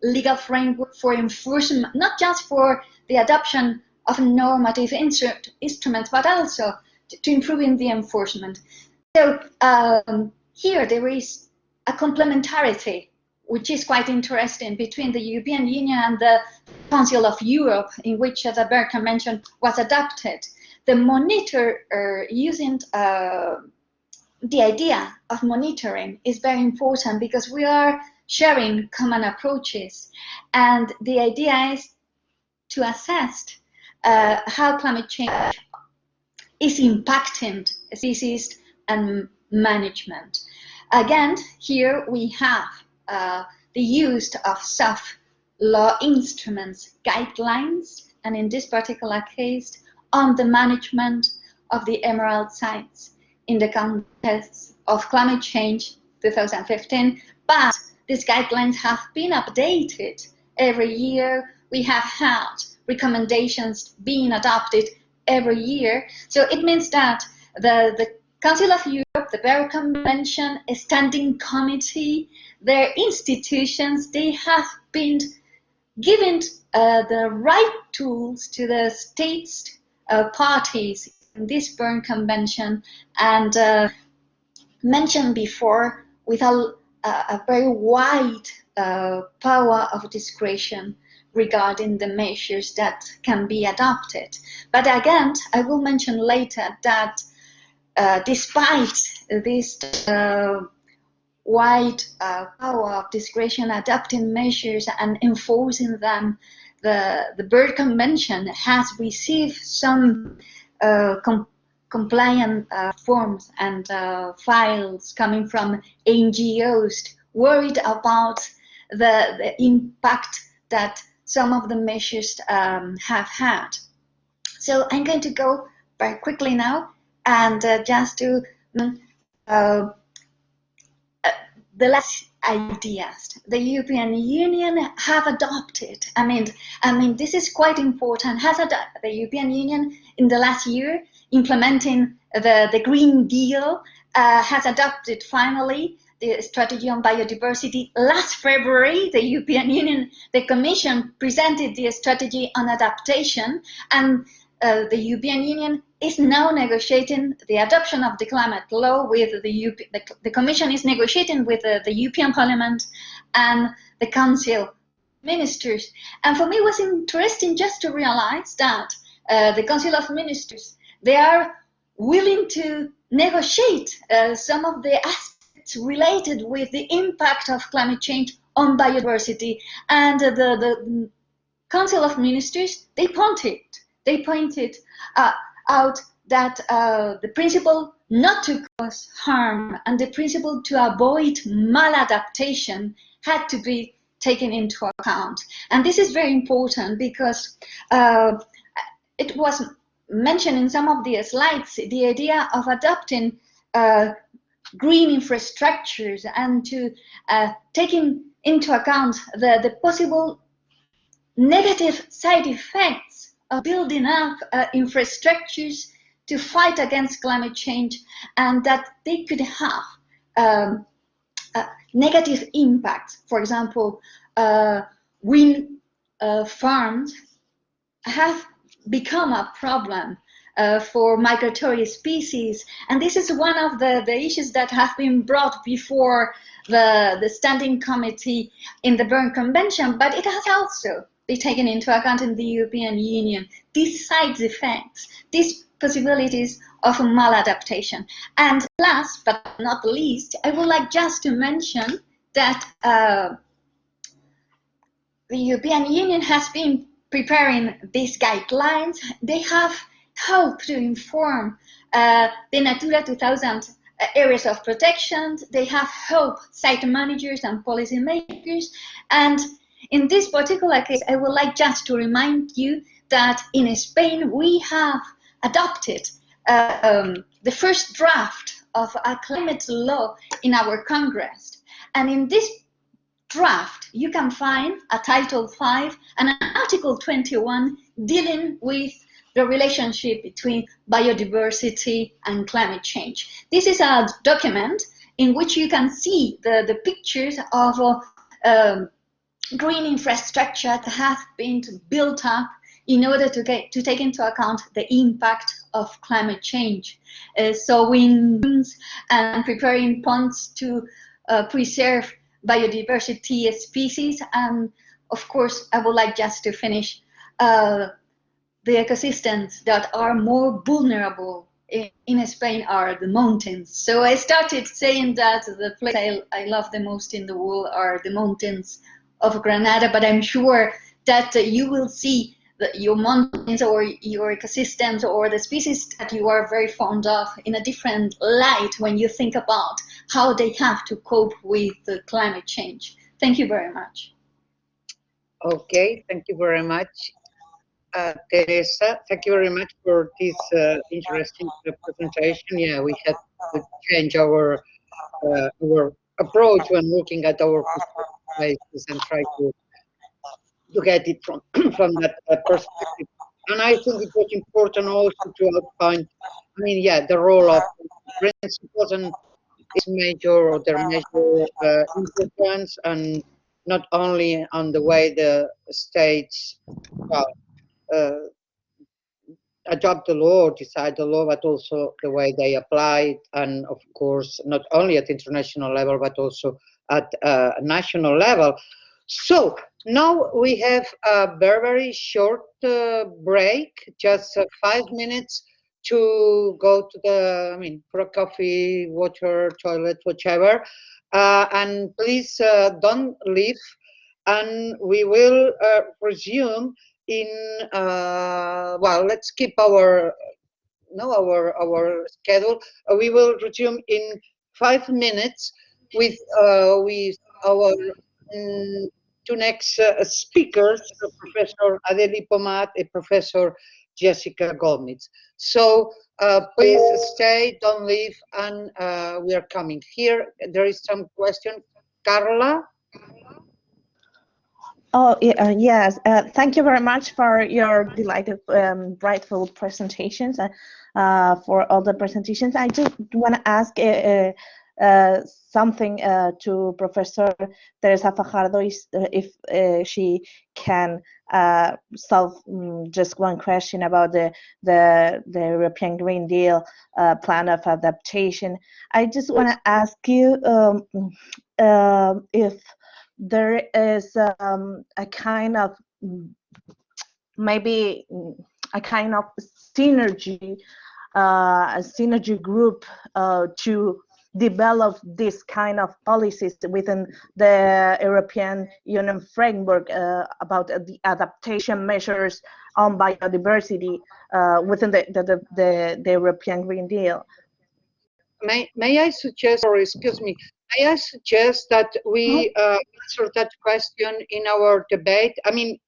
legal framework for enforcement, not just for the adoption of normative instruments, but also to improving the enforcement. So here there is a complementarity, which is quite interesting, between the European Union and the Council of Europe, in which the Berne Convention was adopted. The monitor using the idea of monitoring is very important because we are sharing common approaches, and the idea is to assess how climate change is impacting species and management. Again, here we have the use of soft law instruments, guidelines, and in this particular case, on the management of the emerald sites in the context of climate change 2015. But these guidelines have been updated every year. We have had recommendations being adopted every year. So it means that the Council of Europe the Berne Convention, a standing committee, their institutions, they have been given the right tools to the states parties in this Berne Convention, and mentioned before, with a very wide power of discretion regarding the measures that can be adopted. But again, I will mention later that despite this wide power of discretion adopting measures and enforcing them, the Berne Convention has received some compliant forms and files coming from NGOs worried about the impact that some of the measures have had. So I'm going to go very quickly now, and just to the last ideas the European Union have adopted. I mean, this is quite important. The European Union in the last year implementing the Green Deal has adopted finally the strategy on biodiversity. Last February, the European Union, the Commission presented the strategy on adaptation, and the European Union is now negotiating the adoption of the climate law with the Commission is negotiating with the European Parliament and the Council Ministers. And for me, it was interesting just to realize that the Council of Ministers, they are willing to negotiate some of the aspects related with the impact of climate change on biodiversity. And the Council of Ministers, they pointed out that the principle not to cause harm and the principle to avoid maladaptation had to be taken into account. And this is very important because it was mentioned in some of the slides, the idea of adopting green infrastructures and to taking into account the possible negative side effects of building up infrastructures to fight against climate change, and that they could have negative impacts. For example, wind farms have become a problem for migratory species, and this is one of the issues that have been brought before the Standing Committee in the Berne Convention, but it has also be taken into account in the European Union, these side effects, these possibilities of maladaptation. And last but not least, I would like just to mention that the European Union has been preparing these guidelines. They have helped to inform the Natura 2000 areas of protection. They have helped site managers and policymakers. And in this particular case, I would like just to remind you that in Spain, we have adopted the first draft of a climate law in our Congress. And in this draft, you can find a Title 5 and an Article 21 dealing with the relationship between biodiversity and climate change. This is a document in which you can see the pictures of green infrastructure that have been built up in order to take into account the impact of climate change. Sowing and preparing ponds to preserve biodiversity species. And of course, I would like just to finish the ecosystems that are more vulnerable in Spain are the mountains. So I started saying that the place I love the most in the world are the mountains of Granada, but I'm sure that you will see your mountains or your ecosystems or the species that you are very fond of in a different light when you think about how they have to cope with the climate change. Thank you very much. Okay, thank you very much, Teresa. Thank you very much for this interesting presentation. Yeah, we had to change our approach when looking at our places and try to get it from that perspective. And I think it was important also to outline mean, yeah, the role of principals and its major or their major importance, and not only on the way the states, well, uh, adopt the law or decide the law, but also the way they apply it, and of course, not only at international level, but also at national level. So now we have a very, very short break, just 5 minutes to go to the, I mean, for a coffee, water, toilet, whichever. And please don't leave, and we will resume in, well, let's keep our, no, our schedule. We will resume in 5 minutes with our two next speakers, Professor Adélie Pomade and Professor Jesica Goldsmit. So please stay, don't leave, and we are coming here. There is some question. Carla? Oh, yes. Thank you very much for your delighted, brightful presentations, for all the presentations. I just want to ask something to Professor Teresa Fajardo, if she can solve just one question about the European Green Deal plan of adaptation. I just want to ask you if there is a kind of, maybe a kind of synergy, a synergy group to develop this kind of policies within the European Union framework about the adaptation measures on biodiversity within the European Green Deal. May I suggest, or excuse me, may I suggest that we answer that question in our debate? I mean,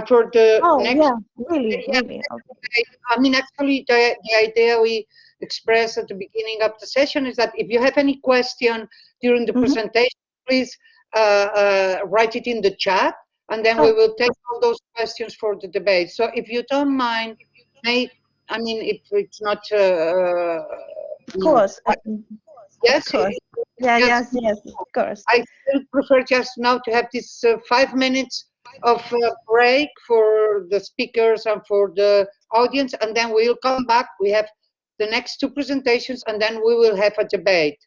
for the next. Yeah, really. Okay. I mean, actually, the idea we expressed at the beginning of the session is that if you have any question during the presentation, please write it in the chat, and then we will take all those questions for the debate. So if you don't mind, I mean, if it's not. Of course. Yes. Of course. Yeah. Yes. Of course. I still prefer just now to have this 5 minutes of break for the speakers and for the audience, and then we'll come back. We have the next two presentations, and then we will have a debate.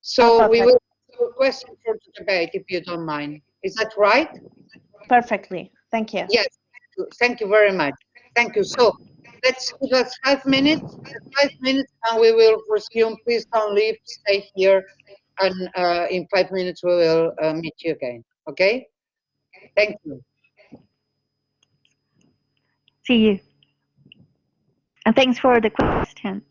So we will have a question for the debate, if you don't mind. Is that right? Perfectly. Thank you. Yes. Thank you very much. Thank you. So let's give us 5 minutes. 5 minutes, and we will resume. Please don't leave. Stay here, and in 5 minutes we will meet you again. Okay? Thank you. See you. And thanks for the question.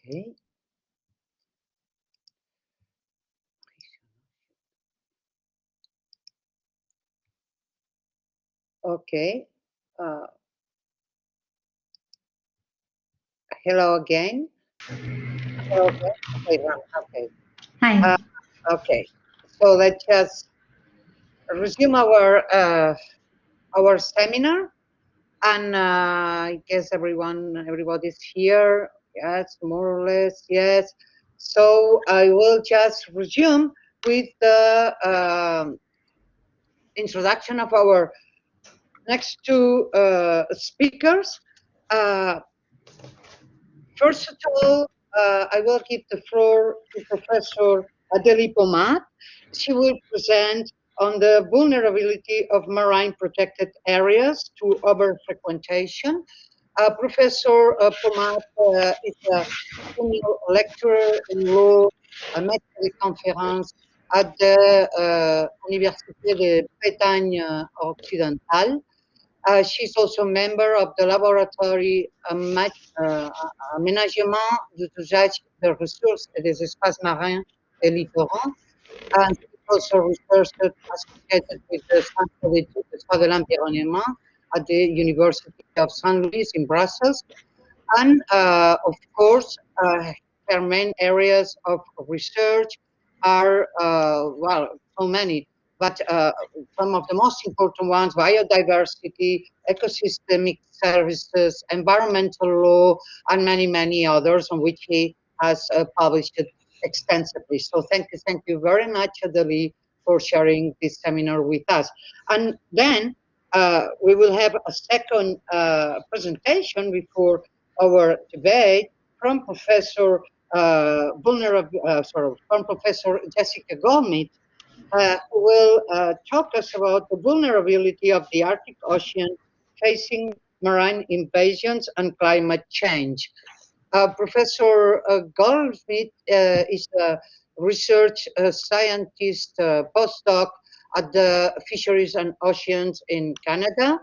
Okay. Okay. Hello again. Hello again. Okay, okay. Hi. Okay. So let's just resume our seminar, and I guess everybody's here. Yes, more or less. Yes. So I will just resume with the introduction of our next two speakers. First of all, I will give the floor to Professor Adélie Pomade. She will present on the vulnerability of marine protected areas to overfrequentation. Professor Pomade is a senior lecturer in law, a maître de conférence at the Université de Bretagne Occidentale. She's also a member of the laboratory Aménagement d'usage des ressources et des espaces marins et littoraux. And she's also research associated with the Centre d'études de l'environnement at the University of St. Louis in Brussels. And of course, her main areas of research are, well, so many, but some of the most important ones: biodiversity, ecosystemic services, environmental law, and many, many others on which he has published extensively. So thank you very much, Adélie, for sharing this seminar with us. And then we will have a second presentation before our debate from Professor from Professor Jesica Goldsmit, who will talk us about the vulnerability of the Arctic Ocean facing marine invasions and climate change. Professor Goldsmit is a research scientist postdoc at the Fisheries and Oceans in Canada.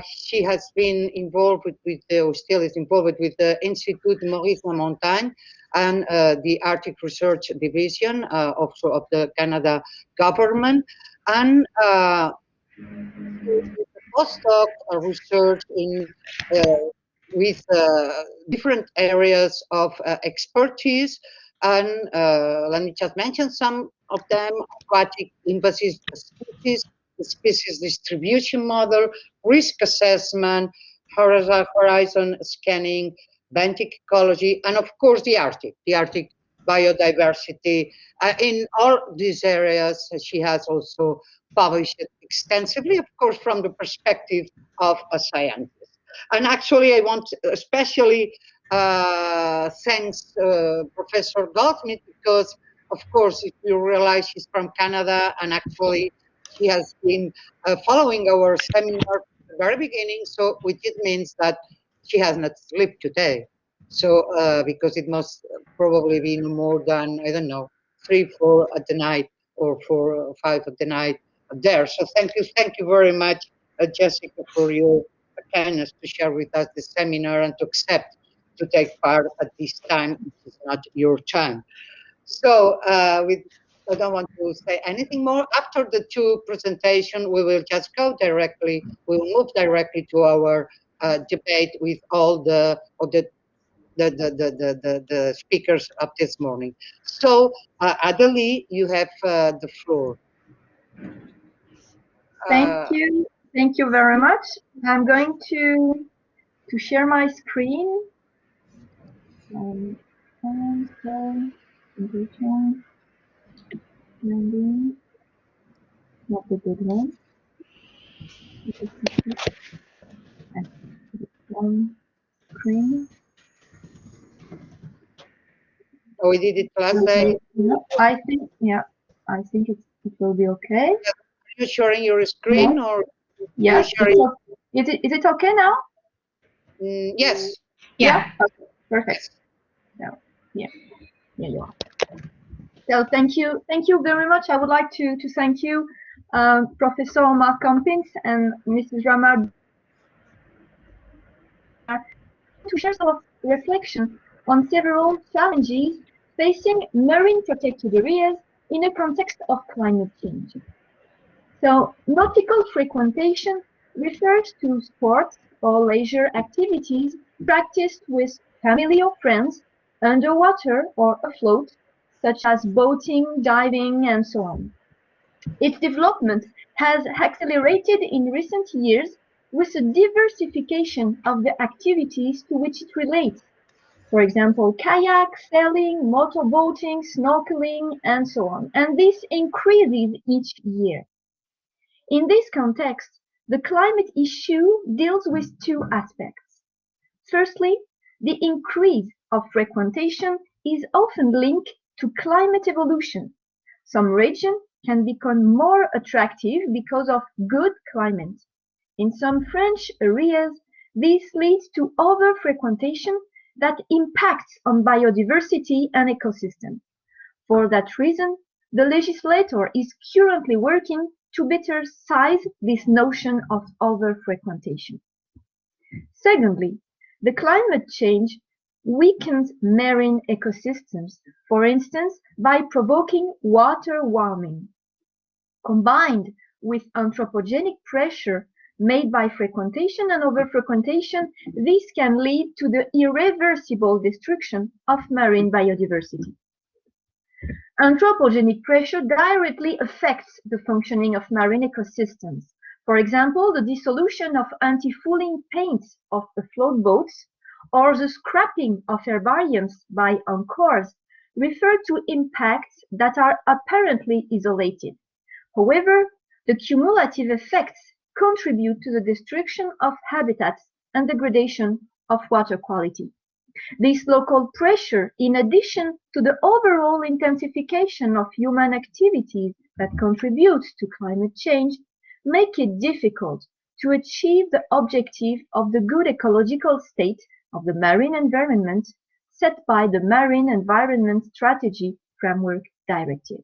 She has been involved or still is involved with the Institut Maurice Lamontagne and the Arctic Research Division, also of the Canada government, and postdoc research in with different areas of expertise, and let me just mention some of them: aquatic invasive species, the species distribution model, risk assessment, horizon scanning, benthic ecology, and of course the Arctic biodiversity. In all these areas, she has also published extensively, of course, from the perspective of a scientist. And actually, I want to especially thanks Professor Goldsmit, because, of course, if you realize she's from Canada, and actually she has been following our seminar from the very beginning, so which it means that she has not slept today. So because it must probably be more than, I don't know, 3, 4 at the night, or 4 or 5 at the night there. So thank you very much, Jessica, for your kindness to share with us the seminar and to accept to take part at this time, which is not your time. So I don't want to say anything more. After the two presentations, we will just go directly, we'll move directly to our debate with all the speakers of this morning. So Adélie, you have the floor. Thank you very much. I'm going to share my screen. Not the big one. One screen. Oh, we did it last day. I think it will be okay. Are you sharing your screen, or? Yeah. Is it okay now? Yes. Yeah. Okay, perfect. So, yeah, you are. So thank you very much. I would like to thank you, Professor Marc Campins and Mrs. Ramar, to share some reflection on several challenges facing marine protected areas in a context of climate change. So, nautical frequentation refers to sports or leisure activities practiced with family or friends underwater or afloat, such as boating, diving, and so on. Its development has accelerated in recent years with a diversification of the activities to which it relates. For example, kayak, sailing, motorboating, snorkeling, and so on. And this increases each year. In this context, the climate issue deals with two aspects. Firstly, the increase of frequentation is often linked to climate evolution. Some regions can become more attractive because of good climate. In some French areas, this leads to over-frequentation that impacts on biodiversity and ecosystem. For that reason, the legislator is currently working to better size this notion of over-frequentation. Secondly, the climate change weakens marine ecosystems, for instance, by provoking water warming. Combined with anthropogenic pressure made by frequentation and overfrequentation, this can lead to the irreversible destruction of marine biodiversity. Anthropogenic pressure directly affects the functioning of marine ecosystems. For example, the dissolution of anti-fouling paints of afloat boats or the scrapping of herbariums by anchors refer to impacts that are apparently isolated. However, the cumulative effects contribute to the destruction of habitats and degradation of water quality. This local pressure, in addition to the overall intensification of human activities that contribute to climate change, make it difficult to achieve the objective of the good ecological state of the marine environment set by the Marine Environment Strategy Framework Directive.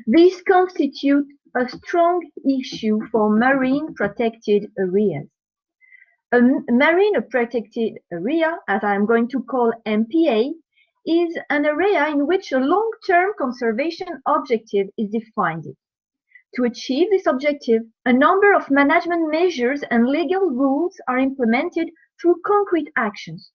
These constitute a strong issue for marine protected areas. A marine protected area, as I am going to call MPA, is an area in which a long-term conservation objective is defined. To achieve this objective, a number of management measures and legal rules are implemented through concrete actions.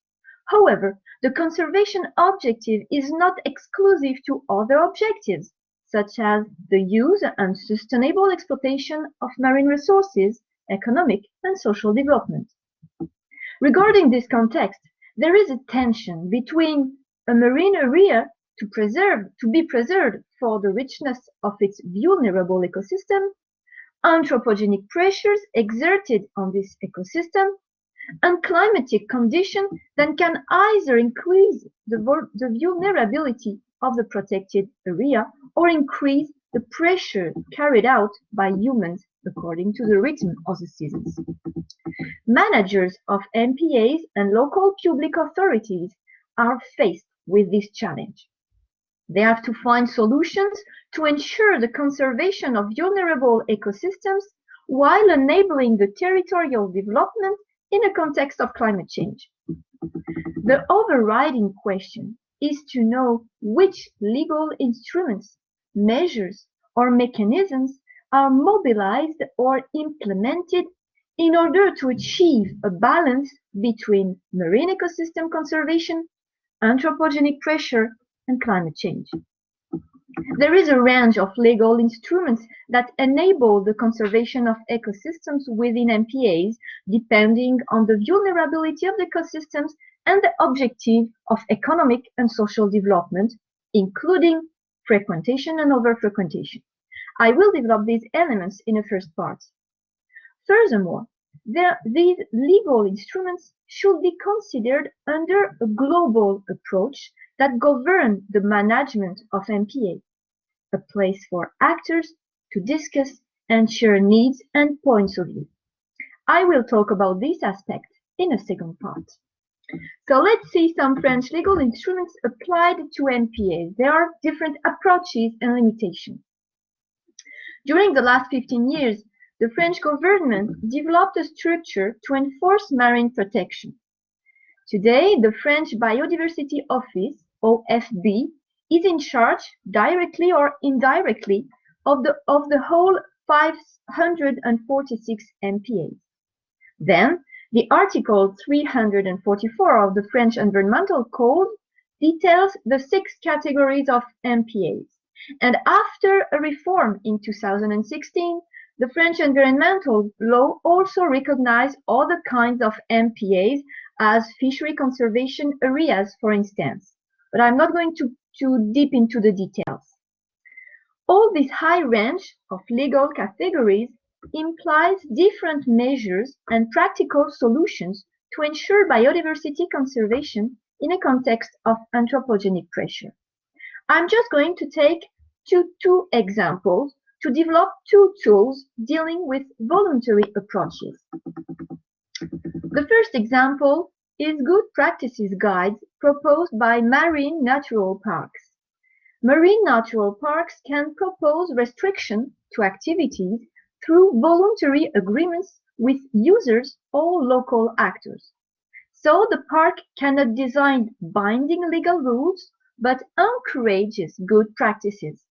However, the conservation objective is not exclusive to other objectives, such as the use and sustainable exploitation of marine resources, economic and social development. Regarding this context, there is a tension between a marine area to be preserved for the richness of its vulnerable ecosystem, anthropogenic pressures exerted on this ecosystem, and climatic conditions that can either increase the vulnerability of the protected area or increase the pressure carried out by humans according to the rhythm of the seasons. Managers of MPAs and local public authorities are faced with this challenge. They have to find solutions to ensure the conservation of vulnerable ecosystems while enabling the territorial development in a context of climate change. The overriding question is to know which legal instruments, measures, or mechanisms are mobilized or implemented in order to achieve a balance between marine ecosystem conservation, anthropogenic pressure, and climate change. There is a range of legal instruments that enable the conservation of ecosystems within MPAs, depending on the vulnerability of the ecosystems and the objective of economic and social development, including frequentation and overfrequentation. I will develop these elements in the first part. Furthermore, these legal instruments should be considered under a global approach that governs the management of MPA, a place for actors to discuss and share needs and points of view. I will talk about this aspect in a second part. So let's see some French legal instruments applied to MPAs. There are different approaches and limitations. During the last 15 years, the French government developed a structure to enforce marine protection. Today, the French Biodiversity Office, OFB, is in charge, directly or indirectly, of the whole 546 MPAs. Then, the Article 344 of the French Environmental Code details the 6 categories of MPAs. And after a reform in 2016, the French environmental law also recognized other kinds of MPAs as fishery conservation areas, for instance. But I'm not going to deep into the details. All this high range of legal categories implies different measures and practical solutions to ensure biodiversity conservation in a context of anthropogenic pressure. I'm just going to take two examples to develop 2 tools dealing with voluntary approaches. The first example is good practices guides proposed by marine natural parks. Marine natural parks can propose restriction to activities through voluntary agreements with users or local actors. So the park cannot design binding legal rules, but encourages good practices.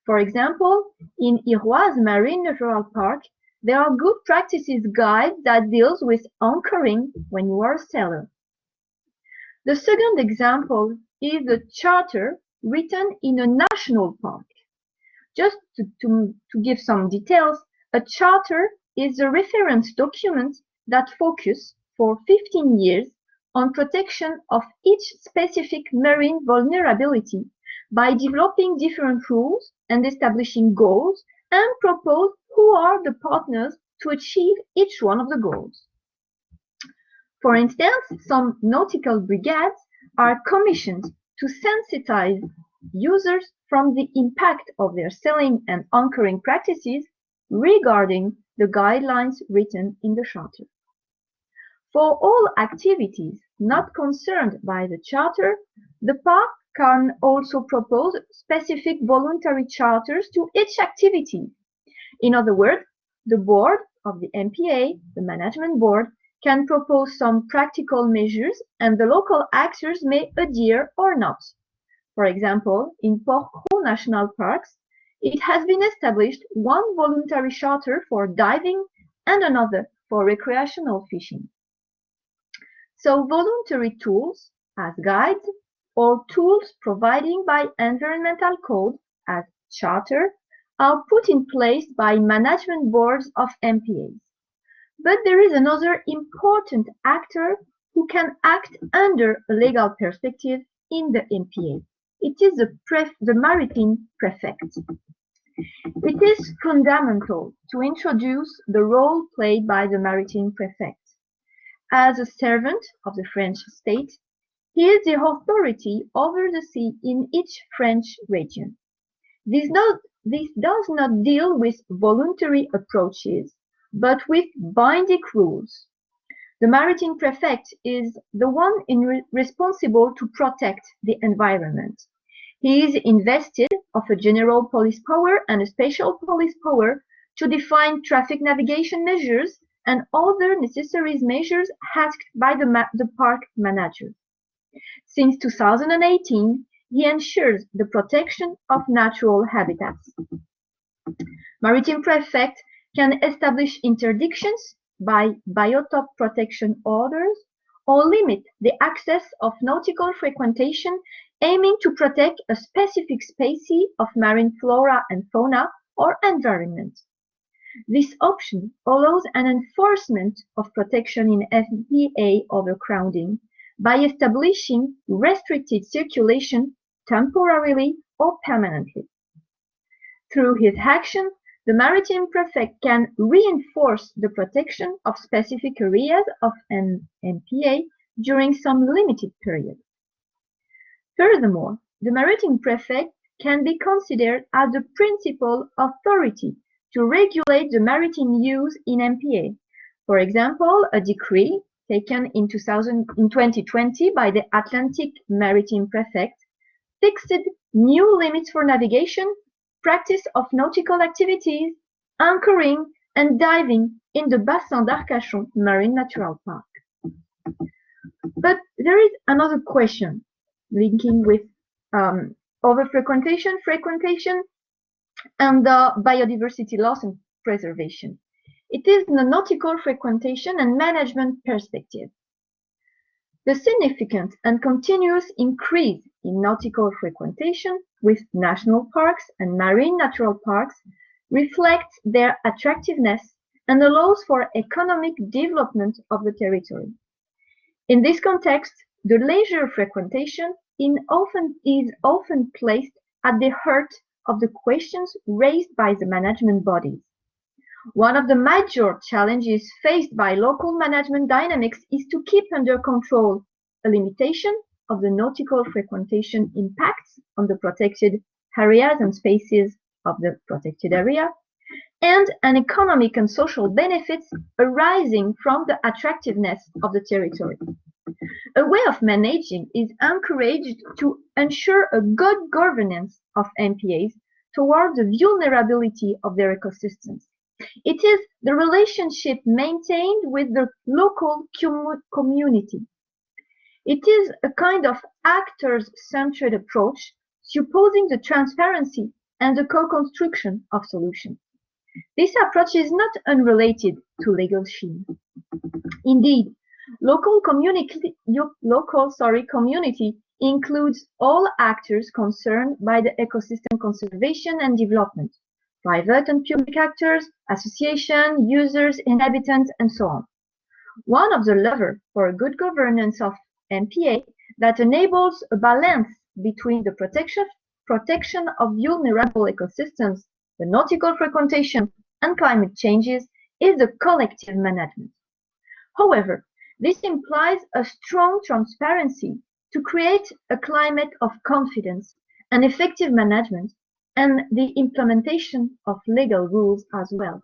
For example, in Iroise Marine Natural Park, there are good practices guide that deals with anchoring when you are a sailor. The second example is a charter written in a national park. Just to give some details, a charter is a reference document that focuses for 15 years on protection of each specific marine vulnerability by developing different rules and establishing goals and propose who are the partners to achieve each one of the goals. For instance, some nautical brigades are commissioned to sensitize users from the impact of their sailing and anchoring practices regarding the guidelines written in the charter. For all activities not concerned by the charter, the park can also propose specific voluntary charters to each activity. In other words, the board of the MPA, the management board, can propose some practical measures and the local actors may adhere or not. For example, in Port-Cros National Parks, it has been established one voluntary charter for diving and another for recreational fishing. So voluntary tools as guides or tools provided by environmental code as charter are put in place by management boards of MPAs. But there is another important actor who can act under a legal perspective in the MPA. It is the maritime prefect. It is fundamental to introduce the role played by the maritime prefect. As a servant of the French state, he is the authority over the sea in each French region. This does not deal with voluntary approaches, but with binding rules. The maritime prefect is the one responsible to protect the environment. He is invested of a general police power and a special police power to define traffic navigation measures and other necessary measures asked by the park manager. Since 2018, he ensures the protection of natural habitats. Maritime prefect can establish interdictions by biotop protection orders or limit the access of nautical frequentation aiming to protect a specific species of marine flora and fauna or environment. This option allows an enforcement of protection in MPA overcrowding by establishing restricted circulation temporarily or permanently. Through his action, the maritime prefect can reinforce the protection of specific areas of an MPA during some limited period. Furthermore, the maritime prefect can be considered as the principal authority to regulate the maritime use in MPA. For example, a decree taken in 2020 by the Atlantic Maritime Prefect fixed new limits for navigation, practice of nautical activities, anchoring, and diving in the Bassin d'Arcachon Marine Natural Park. But there is another question linking with over-frequentation, frequentation, and biodiversity loss and preservation. It is the nautical frequentation and management perspective. The significant and continuous increase in nautical frequentation with national parks and marine natural parks reflects their attractiveness and allows for economic development of the territory. In this context, the leisure frequentation is often placed at the heart of the questions raised by the management bodies. One of the major challenges faced by local management dynamics is to keep under control a limitation of the nautical frequentation impacts on the protected areas and spaces of the protected area, and an economic and social benefits arising from the attractiveness of the territory. A way of managing is encouraged to ensure a good governance of MPAs toward the vulnerability of their ecosystems. It is the relationship maintained with the local community. It is a kind of actors-centered approach, supposing the transparency and the co-construction of solutions. This approach is not unrelated to legal scheme. Indeed, local community includes all actors concerned by the ecosystem conservation and development, private and public actors, associations, users, inhabitants, and so on. One of the levers for a good governance of MPA that enables a balance between the protection of vulnerable ecosystems, the nautical frequentation, and climate changes is the collective management. However, this implies a strong transparency to create a climate of confidence and effective management, and the implementation of legal rules as well.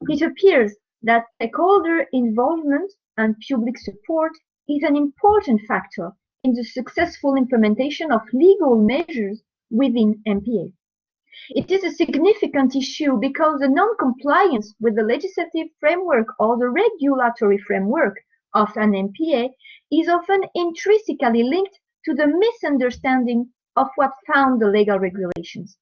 It appears that stakeholder involvement and public support is an important factor in the successful implementation of legal measures within MPA. It is a significant issue because the non-compliance with the legislative framework or the regulatory framework of an MPA is often intrinsically linked to the misunderstanding of what found the legal regulations.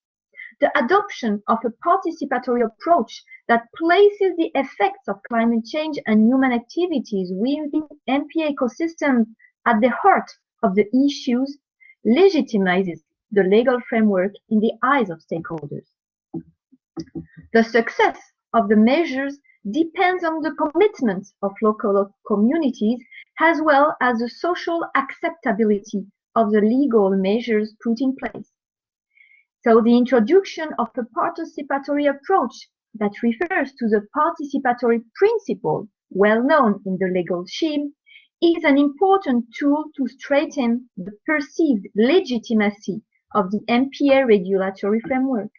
The adoption of a participatory approach that places the effects of climate change and human activities within MPA ecosystems at the heart of the issues legitimizes the legal framework in the eyes of stakeholders. The success of the measures depends on the commitment of local communities as well as the social acceptability of the legal measures put in place. So the introduction of a participatory approach that refers to the participatory principle well known in the legal scheme is an important tool to strengthen the perceived legitimacy of the MPA regulatory framework.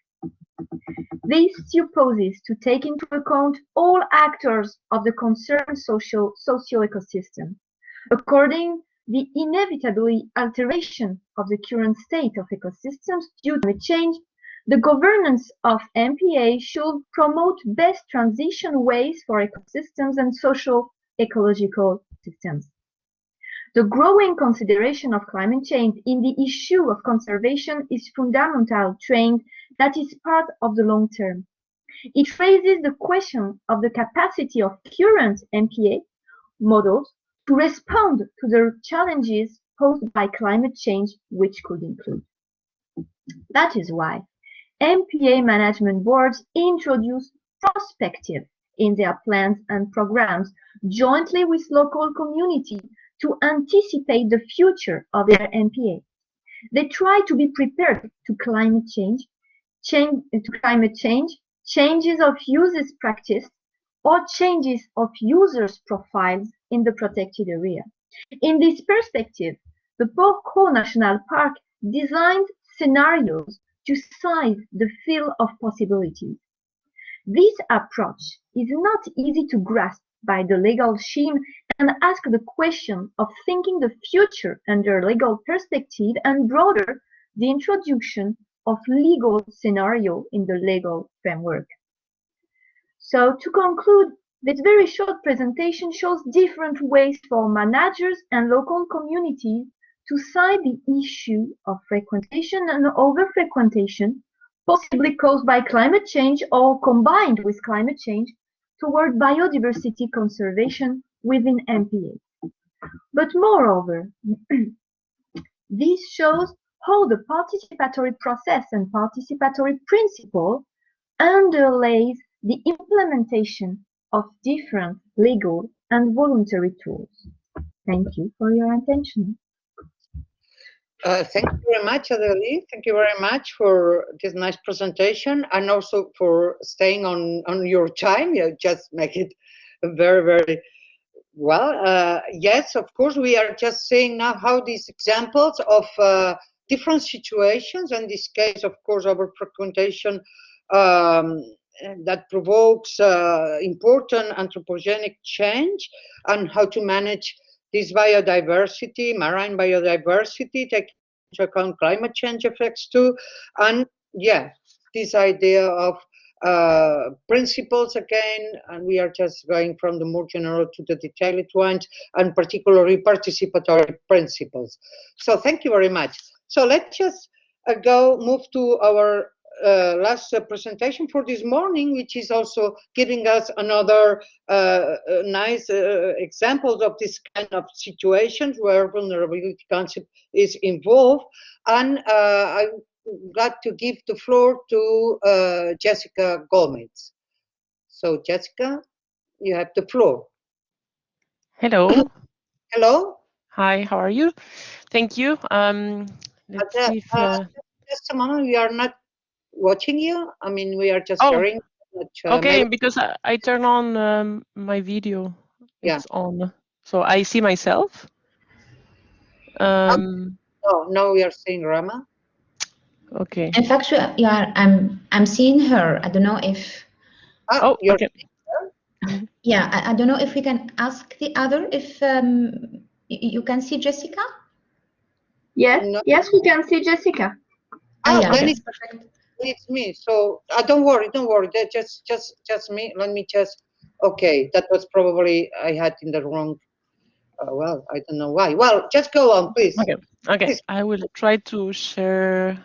This supposes to take into account all actors of the concerned socio-ecosystem. According the inevitable alteration of the current state of ecosystems due to climate change, the governance of MPA should promote best transition ways for ecosystems and social ecological systems. The growing consideration of climate change in the issue of conservation is fundamental trend that is part of the long term. It raises the question of the capacity of current MPA models to respond to the challenges posed by climate change, which could include. That is why MPA management boards introduce prospective in their plans and programs jointly with local community to anticipate the future of their MPA. They try to be prepared to climate change, changes of uses practiced, or changes of users' profiles in the protected area. In this perspective, the Porco National Park designed scenarios to size the field of possibilities. This approach is not easy to grasp by the legal scheme and asks the question of thinking the future under legal perspective and broader the introduction of legal scenario in the legal framework. So to conclude This very short presentation shows different ways for managers and local communities to cite the issue of frequentation and over-frequentation, possibly caused by climate change or combined with climate change, toward biodiversity conservation within MPA. But moreover, this shows how the participatory process and participatory principle underlays the implementation of different legal and voluntary tools. Thank you for your attention. Thank you very much, Adélie. Thank you very much for this nice presentation, and also for staying on your time. You just make it very, very well. Yes, of course, we are just saying now how these examples of different situations, in this case, of course, over-frequentation that provokes important anthropogenic change, and how to manage this biodiversity, marine biodiversity, taking into account climate change effects too, and yeah, this idea of principles again, and we are just going from the more general to the detailed ones, and particularly participatory principles. So thank you very much. So let's just move to our last presentation for this morning, which is also giving us another nice examples of this kind of situations where vulnerability concept is involved. And I'm glad to give the floor to Jesica Goldsmit. So Jesica, you have the floor. Hello. Hello. Hi, how are you? Thank you. Let's see if, just a moment, we are not watching you. I mean, we are just hearing. Okay, maybe... because I turn on my video. It's on, so I see myself. No, we are seeing Rama. Okay. In fact, you are. I'm seeing her. I don't know if. Oh, you're okay. Yeah, I don't know if we can ask the other if you can see Jessica. Yes, no. Yes, we can see Jessica. Yeah, then it's me. So don't worry. Just me. Let me just. Okay, that was probably I had in the wrong. Well, I don't know why. Well, just go on, please. Okay. Please. I will try to share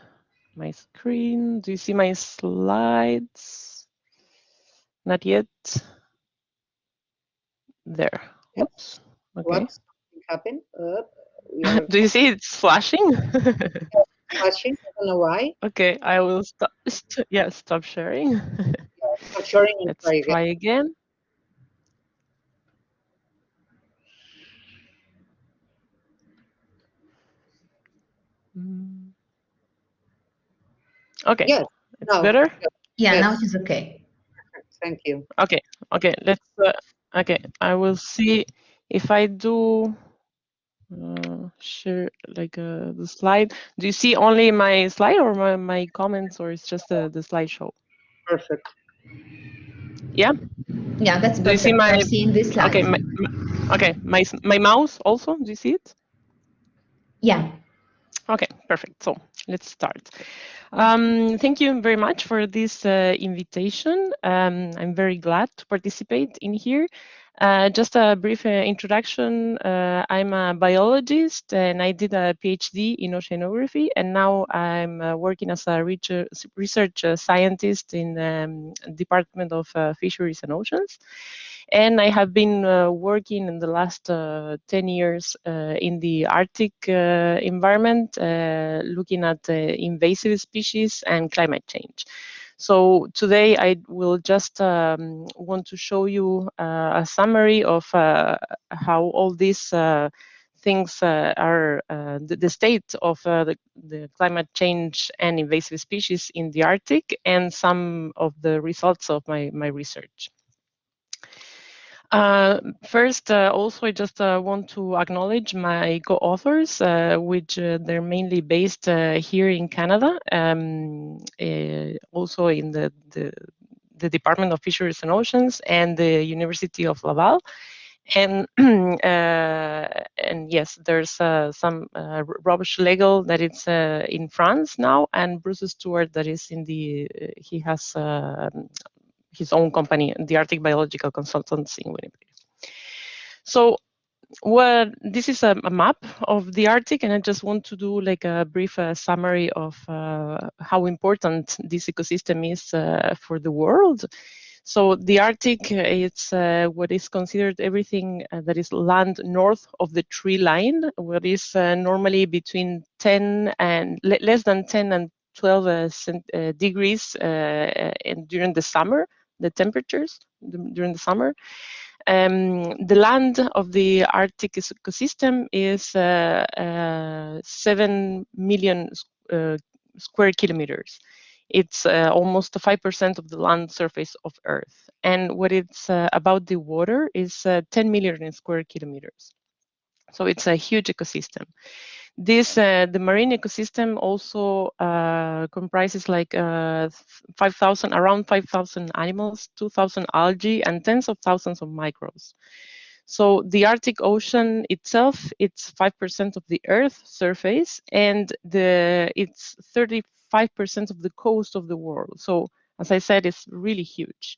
my screen. Do you see my slides? Not yet. There. Oops. Okay. What's happened? Do you see it's flashing? Flashing. I don't know why. Okay, I will stop. Stop sharing. Stop sharing and Let's try again. Okay. Yes. It's better. Yeah. Yes. Now it is okay. Thank you. Okay. Let's. Okay. I will see if I do share like the slide. Do you see only my slide or my comments, or it's just the slideshow? Perfect. Yeah. Yeah, that's perfect. Do you see my? I'm seeing this slide. Okay. My mouse also. Do you see it? Yeah. Okay, perfect. So let's start. Thank you very much for this invitation. I'm very glad to participate in here. Just a brief introduction. I'm a biologist and I did a PhD in oceanography, and now I'm working as a research scientist in the Department of Fisheries and Oceans. And I have been working in the last 10 years in the Arctic environment, looking at invasive species and climate change. So today I will just want to show you a summary of how all these things are the state of the climate change and invasive species in the Arctic, and some of the results of my research. First, also, I just want to acknowledge my co-authors, which they're mainly based here in Canada, also in the Department of Fisheries and Oceans and the University of Laval. And yes, there's some Rob Schlegel that is in France now, and Bruce Stewart that is in he has his own company, the Arctic Biological Consultants in Winnipeg. So this is a map of the Arctic, and I just want to do like a brief summary of how important this ecosystem is for the world. So the Arctic, it's what is considered everything that is land north of the tree line, what is normally between 10 and less than 10 and 12 degrees during the summer, the temperatures during the summer. The land of the Arctic ecosystem is 7 million square kilometers. It's almost 5% of the land surface of Earth. And what it's about the water is 10 million square kilometers. So it's a huge ecosystem. This, the marine ecosystem also comprises like around 5,000 animals, 2,000 algae, and tens of thousands of microbes. So the Arctic Ocean itself, it's 5% of the Earth's surface, and it's 35% of the coast of the world. So as I said, it's really huge.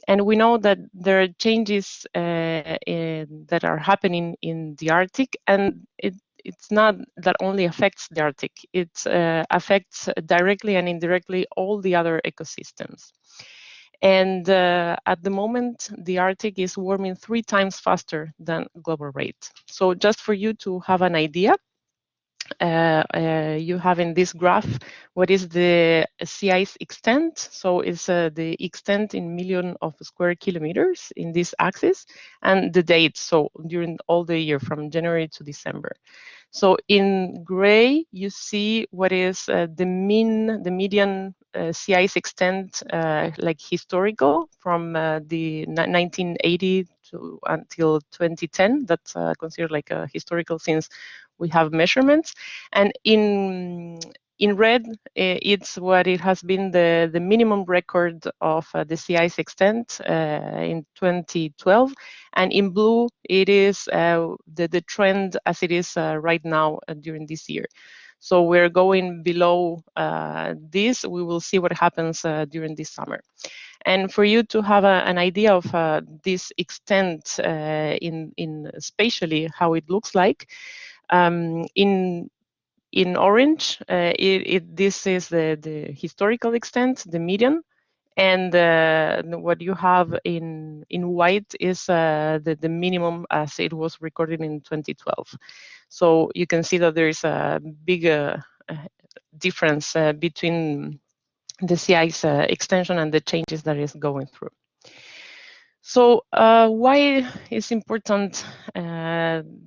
And we know that there are changes that are happening in the Arctic, and it's not that only affects the Arctic, it affects directly and indirectly all the other ecosystems. And at the moment, the Arctic is warming 3 times faster than global rate. So just for you to have an idea, you have in this graph what is the sea ice extent. So it's the extent in million of square kilometers in this axis, and the date, so during all the year from January to December. So in gray, you see what is the median sea ice extent, like historical, from the 1980 to until 2010. That's considered like a historical since we have measurements. And in red, it's what it has been the minimum record of the sea ice extent in 2012. And in blue, it is the trend as it is right now during this year. So we're going below this. We will see what happens during this summer. And for you to have an idea of this extent in spatially, how it looks like, in orange, this is the historical extent, the median. And what you have in white is the minimum as it was recorded in 2012. So you can see that there is a big difference between the sea ice extension and the changes that is going through. So why is important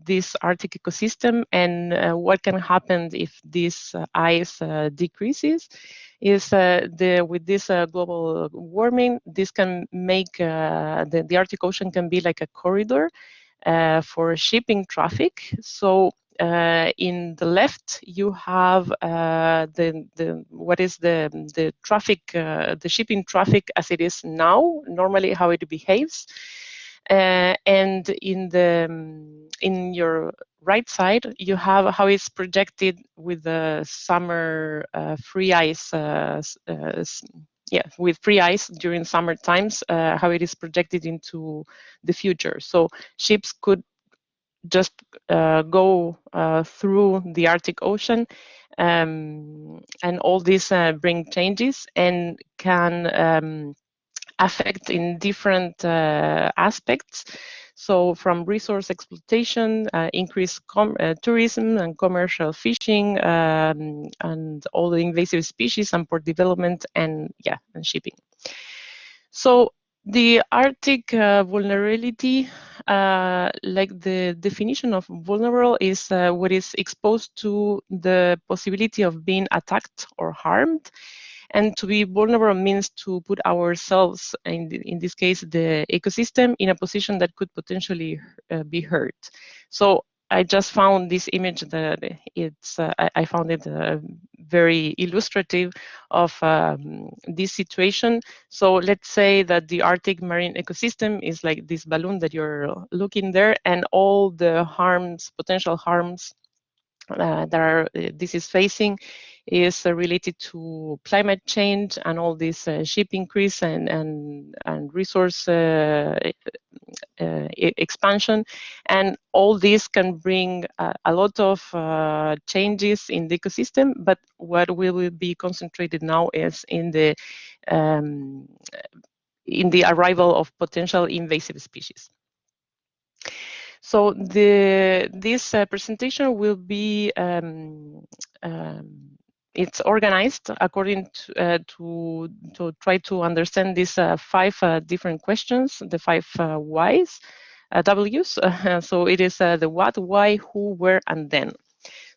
this Arctic ecosystem, and what can happen if this ice decreases? Is with this global warming, this can make the Arctic Ocean can be like a corridor for shipping traffic. So in the left, you have what is the traffic, the shipping traffic as it is now, normally how it behaves, and in your right side, you have how it's projected with the summer free ice. With free ice during summer times, how it is projected into the future. So ships could just go through the Arctic Ocean, and all this bring changes and can affect in different aspects. So from resource exploitation, increased tourism and commercial fishing, and all the invasive species, and port development, and shipping. So the Arctic vulnerability, like the definition of vulnerable, is what is exposed to the possibility of being attacked or harmed. And to be vulnerable means to put ourselves, in this case, the ecosystem, in a position that could potentially be hurt. So I just found this image that I found it very illustrative of this situation. So let's say that the Arctic marine ecosystem is like this balloon that you're looking there, and all the harms, potential harms that this is facing is related to climate change and all this ship increase and resource expansion, and all this can bring a lot of changes in the ecosystem. But what we will be concentrated now is in the arrival of potential invasive species. So this presentation will be it's organized according to try to understand these 5 different questions, the 5 whys, W's. So it is the what, why, who, where, and then.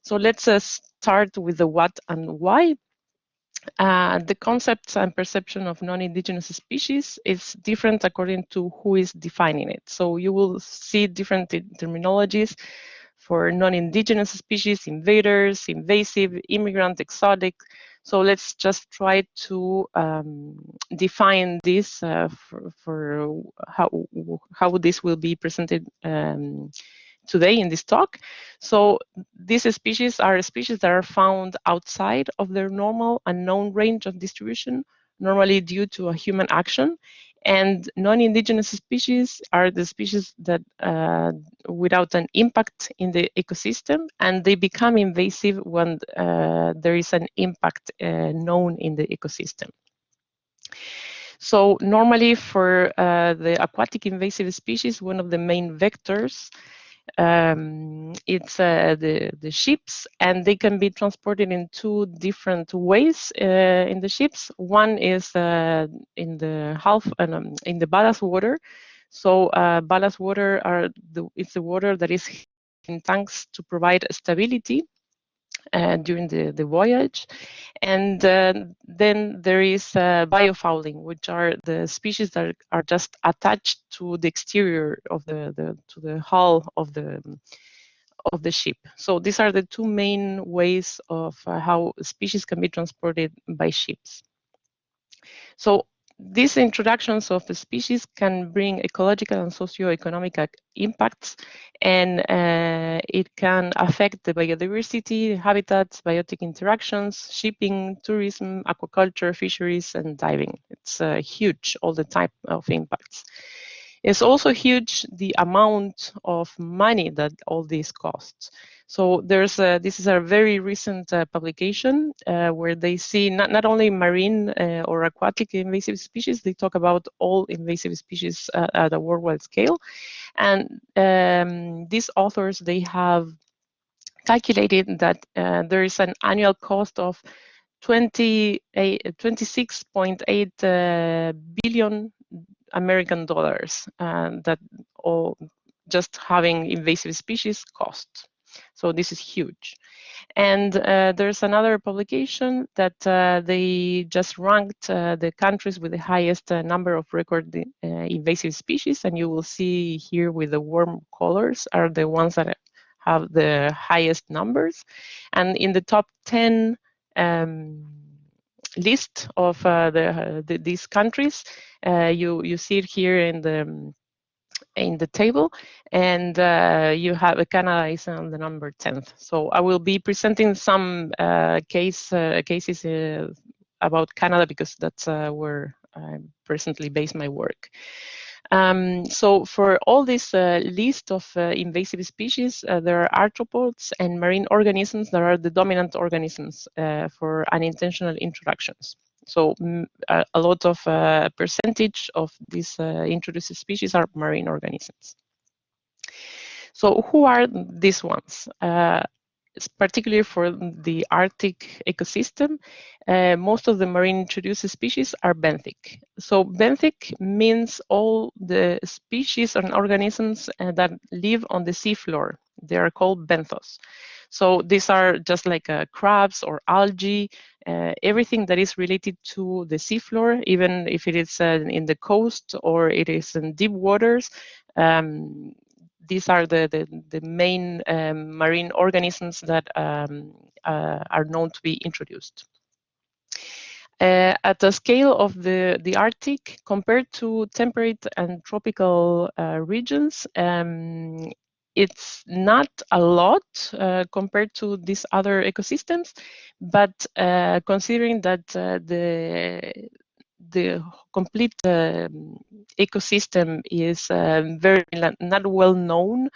So let's start with the what and why. The concepts and perception of non-indigenous species is different according to who is defining it. So you will see different terminologies for non-indigenous species: invaders, invasive, immigrant, exotic. So let's just try to define this for how this will be presented today in this talk. So these species are species that are found outside of their normal and known range of distribution, normally due to a human action. And non-indigenous species are the species that without an impact in the ecosystem, and they become invasive when there is an impact known in the ecosystem. So normally for the aquatic invasive species, one of the main vectors it's the ships, and they can be transported in 2 different ways in the ships. One is in the ballast water. So ballast water it's the water that is in tanks to provide stability during the voyage. And then there is biofouling, which are the species that are just attached to the exterior of to the hull of the ship. So these are the 2 main ways of how species can be transported by ships. So these introductions of the species can bring ecological and socio-economic impacts, and it can affect the biodiversity, habitats, biotic interactions, shipping, tourism, aquaculture, fisheries, and diving. It's huge, all the type of impacts. It's also huge the amount of money that all this costs. So this is a very recent publication where they see not only marine or aquatic invasive species, they talk about all invasive species at a worldwide scale. And these authors, they have calculated that there is an annual cost of 26.8 billion American dollars that all just having invasive species cost. So this is huge. And there's another publication that they just ranked the countries with the highest number of recorded invasive species, and you will see here with the warm colors are the ones that have the highest numbers. And in the top 10 list of these countries, you see it here in the table, and you have Canada is on the number 10th. So I will be presenting some cases about Canada because that's where I presently base my work. So for all this list of invasive species, there are arthropods and marine organisms that are the dominant organisms for unintentional introductions. So a lot of percentage of these introduced species are marine organisms. So who are these ones? Particularly for the Arctic ecosystem, most of the marine introduced species are benthic. So benthic means all the species and organisms that live on the seafloor. They are called benthos. So these are just like crabs or algae, everything that is related to the seafloor, even if it is in the coast or it is in deep waters. These are the main marine organisms that are known to be introduced. At the scale of the Arctic, compared to temperate and tropical regions, it's not a lot compared to these other ecosystems, but considering that the complete ecosystem is very not well known,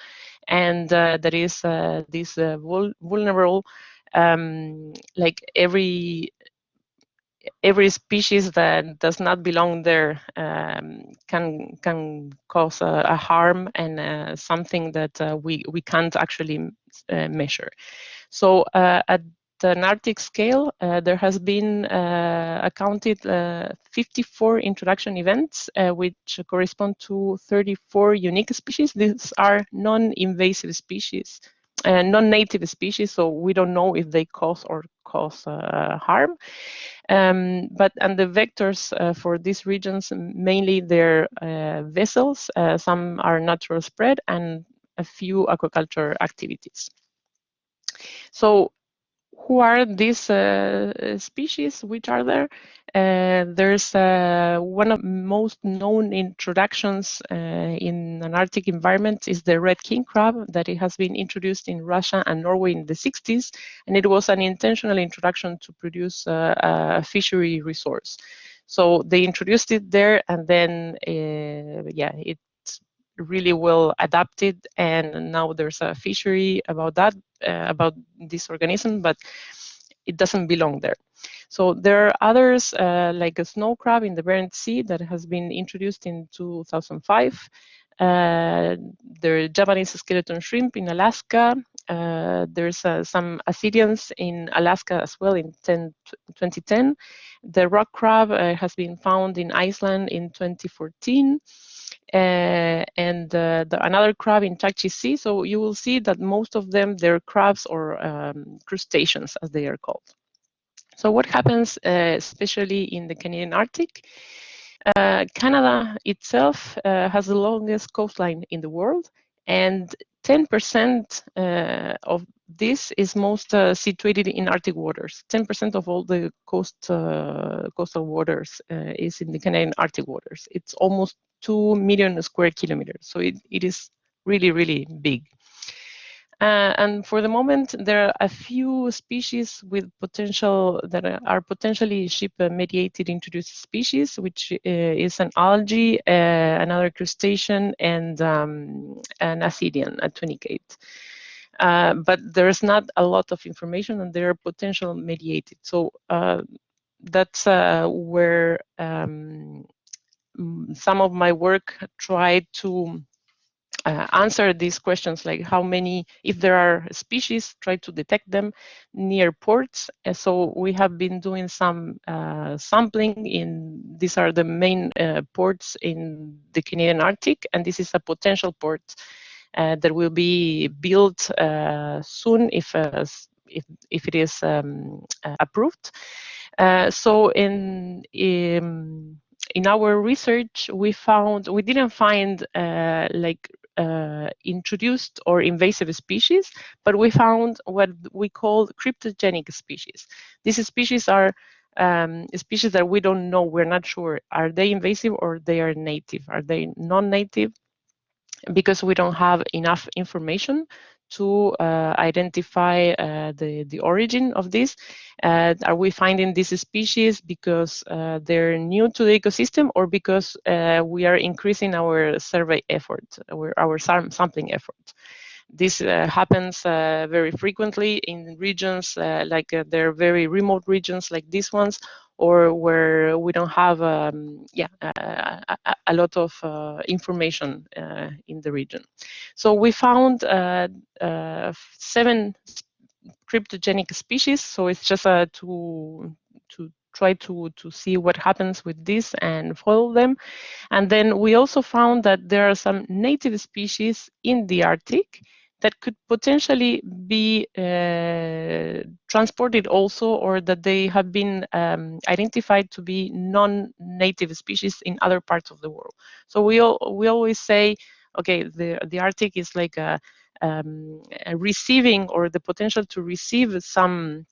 and that is this vulnerable, like every species that does not belong there can cause a harm, and something that we can't actually measure. So at an Arctic scale, there has been accounted 54 introduction events, which correspond to 34 unique species. These are non-invasive species, non-native species, so we don't know if they cause harm. And the vectors for these regions, mainly they're vessels, some are natural spread, and a few aquaculture activities. So who are these species? Which are there? There's one of the most known introductions in an Arctic environment is the red king crab, that it has been introduced in Russia and Norway in the 60s, and it was an intentional introduction to produce a fishery resource. So they introduced it there, and then yeah, it's really well adapted, and now there's a fishery about that, about this organism, but it doesn't belong there. So there are others, like a snow crab in the Barents Sea that has been introduced in 2005. There are Japanese skeleton shrimp in Alaska. There's some ascidians in Alaska as well in 2010. The rock crab has been found in Iceland in 2014. And another crab in Chakchi Sea. So you will see that most of them, they're crabs or crustaceans, as they are called. So what happens, especially in the Canadian Arctic? Canada itself has the longest coastline in the world, and 10% of this is most situated in Arctic waters. 10% of all the coastal waters is in the Canadian Arctic waters. It's almost 2 million square kilometers, so it is really, really big. And for the moment, there are a few species with potential that are potentially ship-mediated introduced species, which is an algae, another crustacean, and an ascidian, a tunicate. But there's not a lot of information, and they are potential mediated. So that's where some of my work tried to answer these questions, like how many, if there are species, try to detect them near ports. And so we have been doing some sampling in, these are the main ports in the Canadian Arctic, and this is a potential port that will be built soon if it is approved. So in our research, we didn't find like introduced or invasive species, but we found what we call cryptogenic species. These species are species that we don't know, we're not sure, are they invasive or they are native? Are they non-native? Because we don't have enough information to identify the origin of this. Are we finding these species because they're new to the ecosystem, or because we are increasing our survey effort, our sampling effort? This happens very frequently in regions like they're very remote regions like these ones, or where we don't have a lot of information in the region. So we found 7 cryptogenic species. So it's just to try to see what happens with this and follow them. And then we also found that there are some native species in the Arctic that could potentially be transported also, or that they have been identified to be non-native species in other parts of the world. So we always say, okay, the Arctic is like a receiving, or the potential to receive some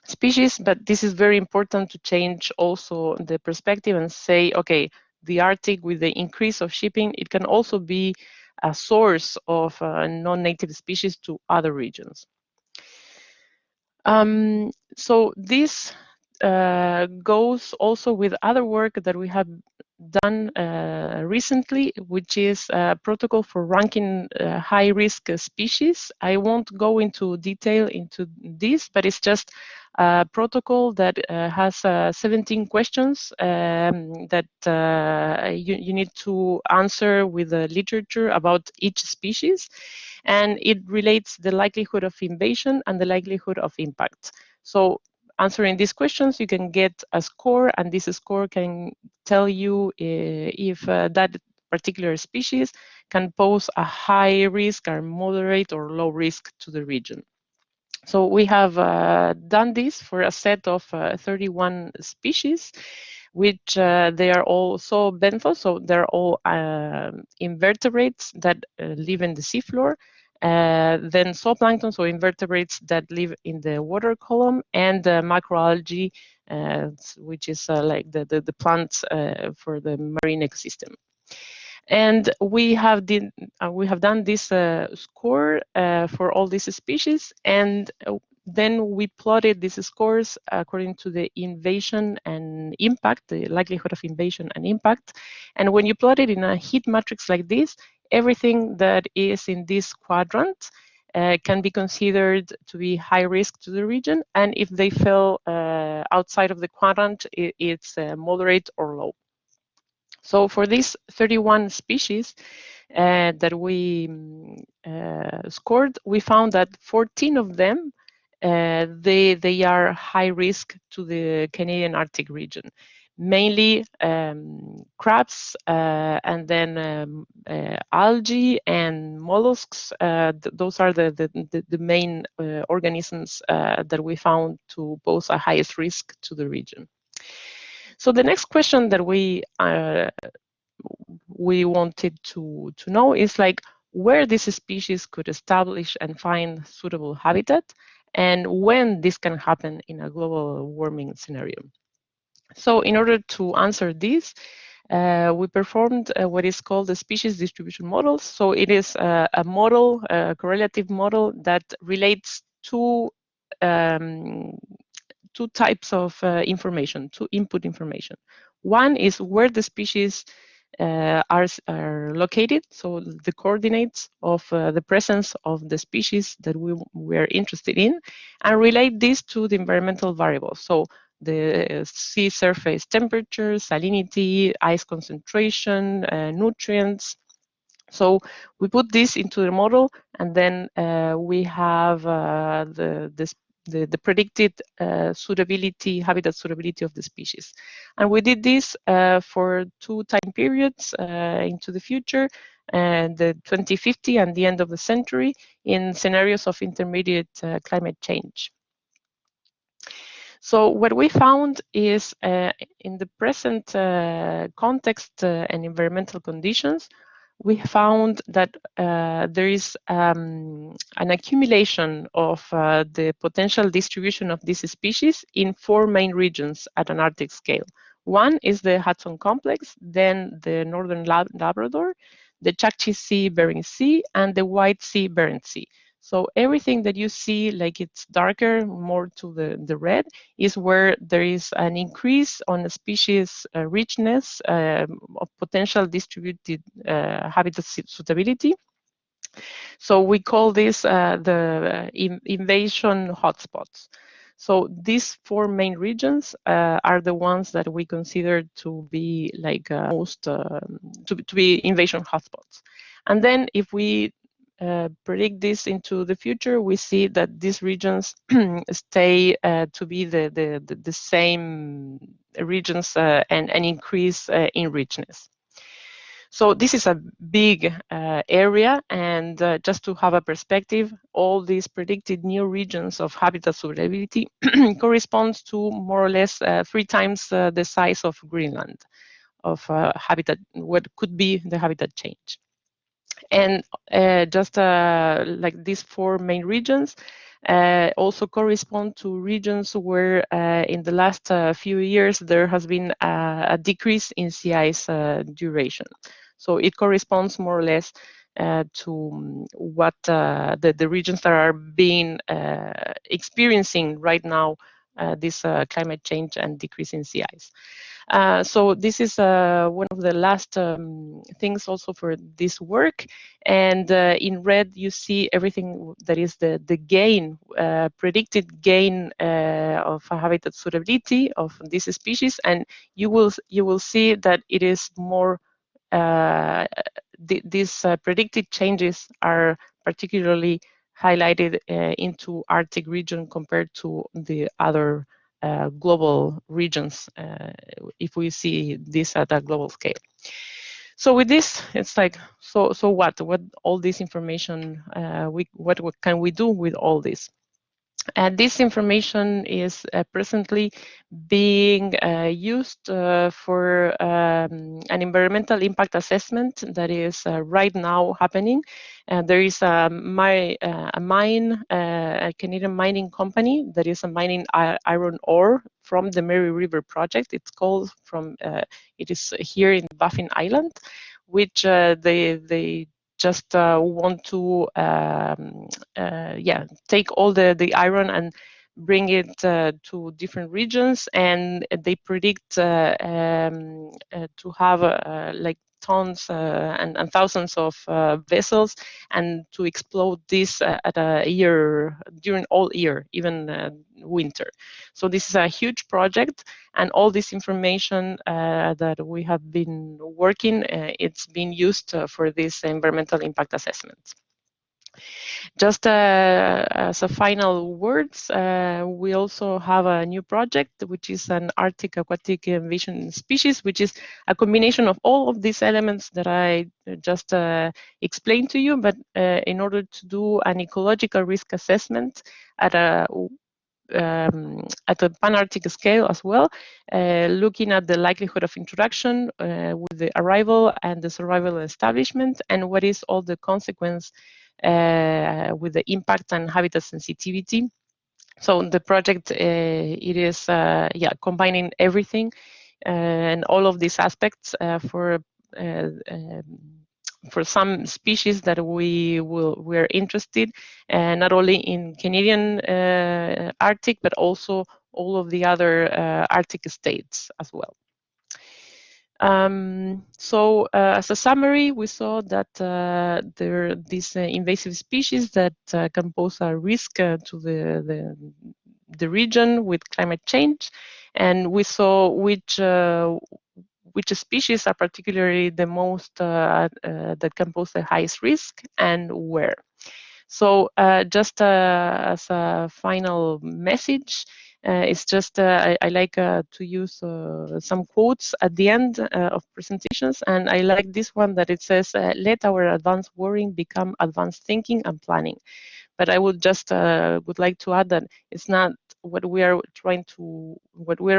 species, but this is very important to change also the perspective and say, okay, the Arctic, with the increase of shipping, it can also be a source of non-native species to other regions. So this goes also with other work that we have done recently, which is a protocol for ranking high-risk species. I won't go into detail into this, but it's just a protocol that has 17 questions that you need to answer with the literature about each species, and it relates the likelihood of invasion and the likelihood of impact. So answering these questions, you can get a score, and this score can tell you if that particular species can pose a high risk or moderate or low risk to the region. So we have done this for a set of 31 species, which they are all zoobenthos, so they're all invertebrates that live in the seafloor. Then zooplankton, so invertebrates that live in the water column, and macroalgae, which is like the plants for the marine ecosystem. And we have done this score for all these species, and then we plotted these scores according to the invasion and impact, the likelihood of invasion and impact. And when you plot it in a heat matrix like this, everything that is in this quadrant can be considered to be high risk to the region, and if they fell outside of the quadrant, it's moderate or low. So for these 31 species that we scored, we found that 14 of them, they are high risk to the Canadian Arctic region. Mainly crabs, and then algae and mollusks. Those are the main organisms that we found to pose a highest risk to the region. So the next question that we wanted to know is like where this species could establish and find suitable habitat, and when this can happen in a global warming scenario. So in order to answer this, we performed what is called the species distribution models. So it is a model, a correlative model that relates two types of information, two input information. One is where the species are located, so the coordinates of the presence of the species that we are interested in, and relate this to the environmental variables. So the sea surface temperature, salinity, ice concentration, nutrients. So we put this into the model, and then we have the predicted suitability, habitat suitability of the species. And we did this for 2 time periods into the future, the 2050 and the end of the century, in scenarios of intermediate climate change. So what we found is in the present context and environmental conditions, we found that there is an accumulation of the potential distribution of this species in 4 main regions at an Arctic scale. One is the Hudson Complex, then the Northern Labrador, the Chukchi Sea, Bering Sea, and the White Sea, Barents Sea. So everything that you see, like it's darker, more to the red, is where there is an increase on the species richness of potential distributed habitat suitability. So we call this the invasion hotspots. So these 4 main regions are the ones that we consider to be like most to be invasion hotspots. And then if we predict this into the future, we see that these regions stay to be the same regions and increase in richness. So this is a big area, and just to have a perspective, all these predicted new regions of habitat suitability corresponds to more or less 3 times the size of Greenland, of habitat, what could be the habitat change. And just like these 4 main regions also correspond to regions where in the last few years there has been a decrease in sea ice duration. So it corresponds more or less to what the regions that are being experiencing right now this climate change and decrease in sea ice. So this is one of the last things also for this work. And in red, you see everything that is the gain, predicted gain of habitat suitability of this species. And you will see that it is more, these predicted changes are particularly highlighted into Arctic region compared to the other global regions, if we see this at a global scale. So with this, it's like, so what all this information, what can we do with all this? And this information is presently being used for an environmental impact assessment that is right now happening. There is a Canadian mining company that is mining iron ore from the Mary River project. It's called it is here in Baffin Island, which they just want to take all the iron and bring it to different regions, and they predict to have like tons and thousands of vessels, and to explode this at a year, during all year, even winter. So this is a huge project, and all this information that we have been working, it's been used for this environmental impact assessment. Just as a final words, we also have a new project, which is an Arctic aquatic invasion species, which is a combination of all of these elements that I just explained to you, but in order to do an ecological risk assessment at a pan-Arctic scale as well, looking at the likelihood of introduction with the arrival and the survival and establishment, and what is all the consequence with the impact and habitat sensitivity. So the project, it is combining everything and all of these aspects for some species that we're interested, not only in Canadian Arctic, but also all of the other Arctic states as well. So as a summary, we saw that there are these invasive species that can pose a risk to the region with climate change, and we saw which species are particularly the most that can pose the highest risk and where. So just as a final message, it's just I like to use some quotes at the end of presentations, and I like this one that it says, let our advanced worrying become advanced thinking and planning. But I would just would like to add that it's not what we are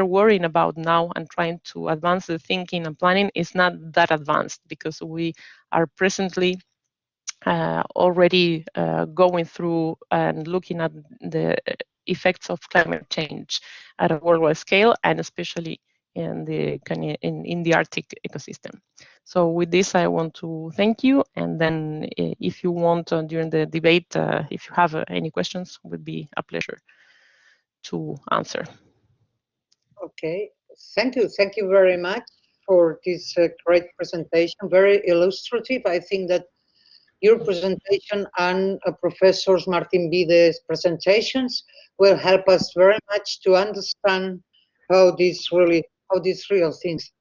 worrying about now and trying to advance the thinking and planning is not that advanced, because we are presently already going through and looking at the effects of climate change at a worldwide scale, and especially in the Arctic ecosystem. So with this, I want to thank you, and then if you want during the debate, if you have any questions, it would be a pleasure to answer. Okay, thank you very much for this great presentation, very illustrative. I think that your presentation and Professor Martin Vide's presentations will help us very much to understand how these real things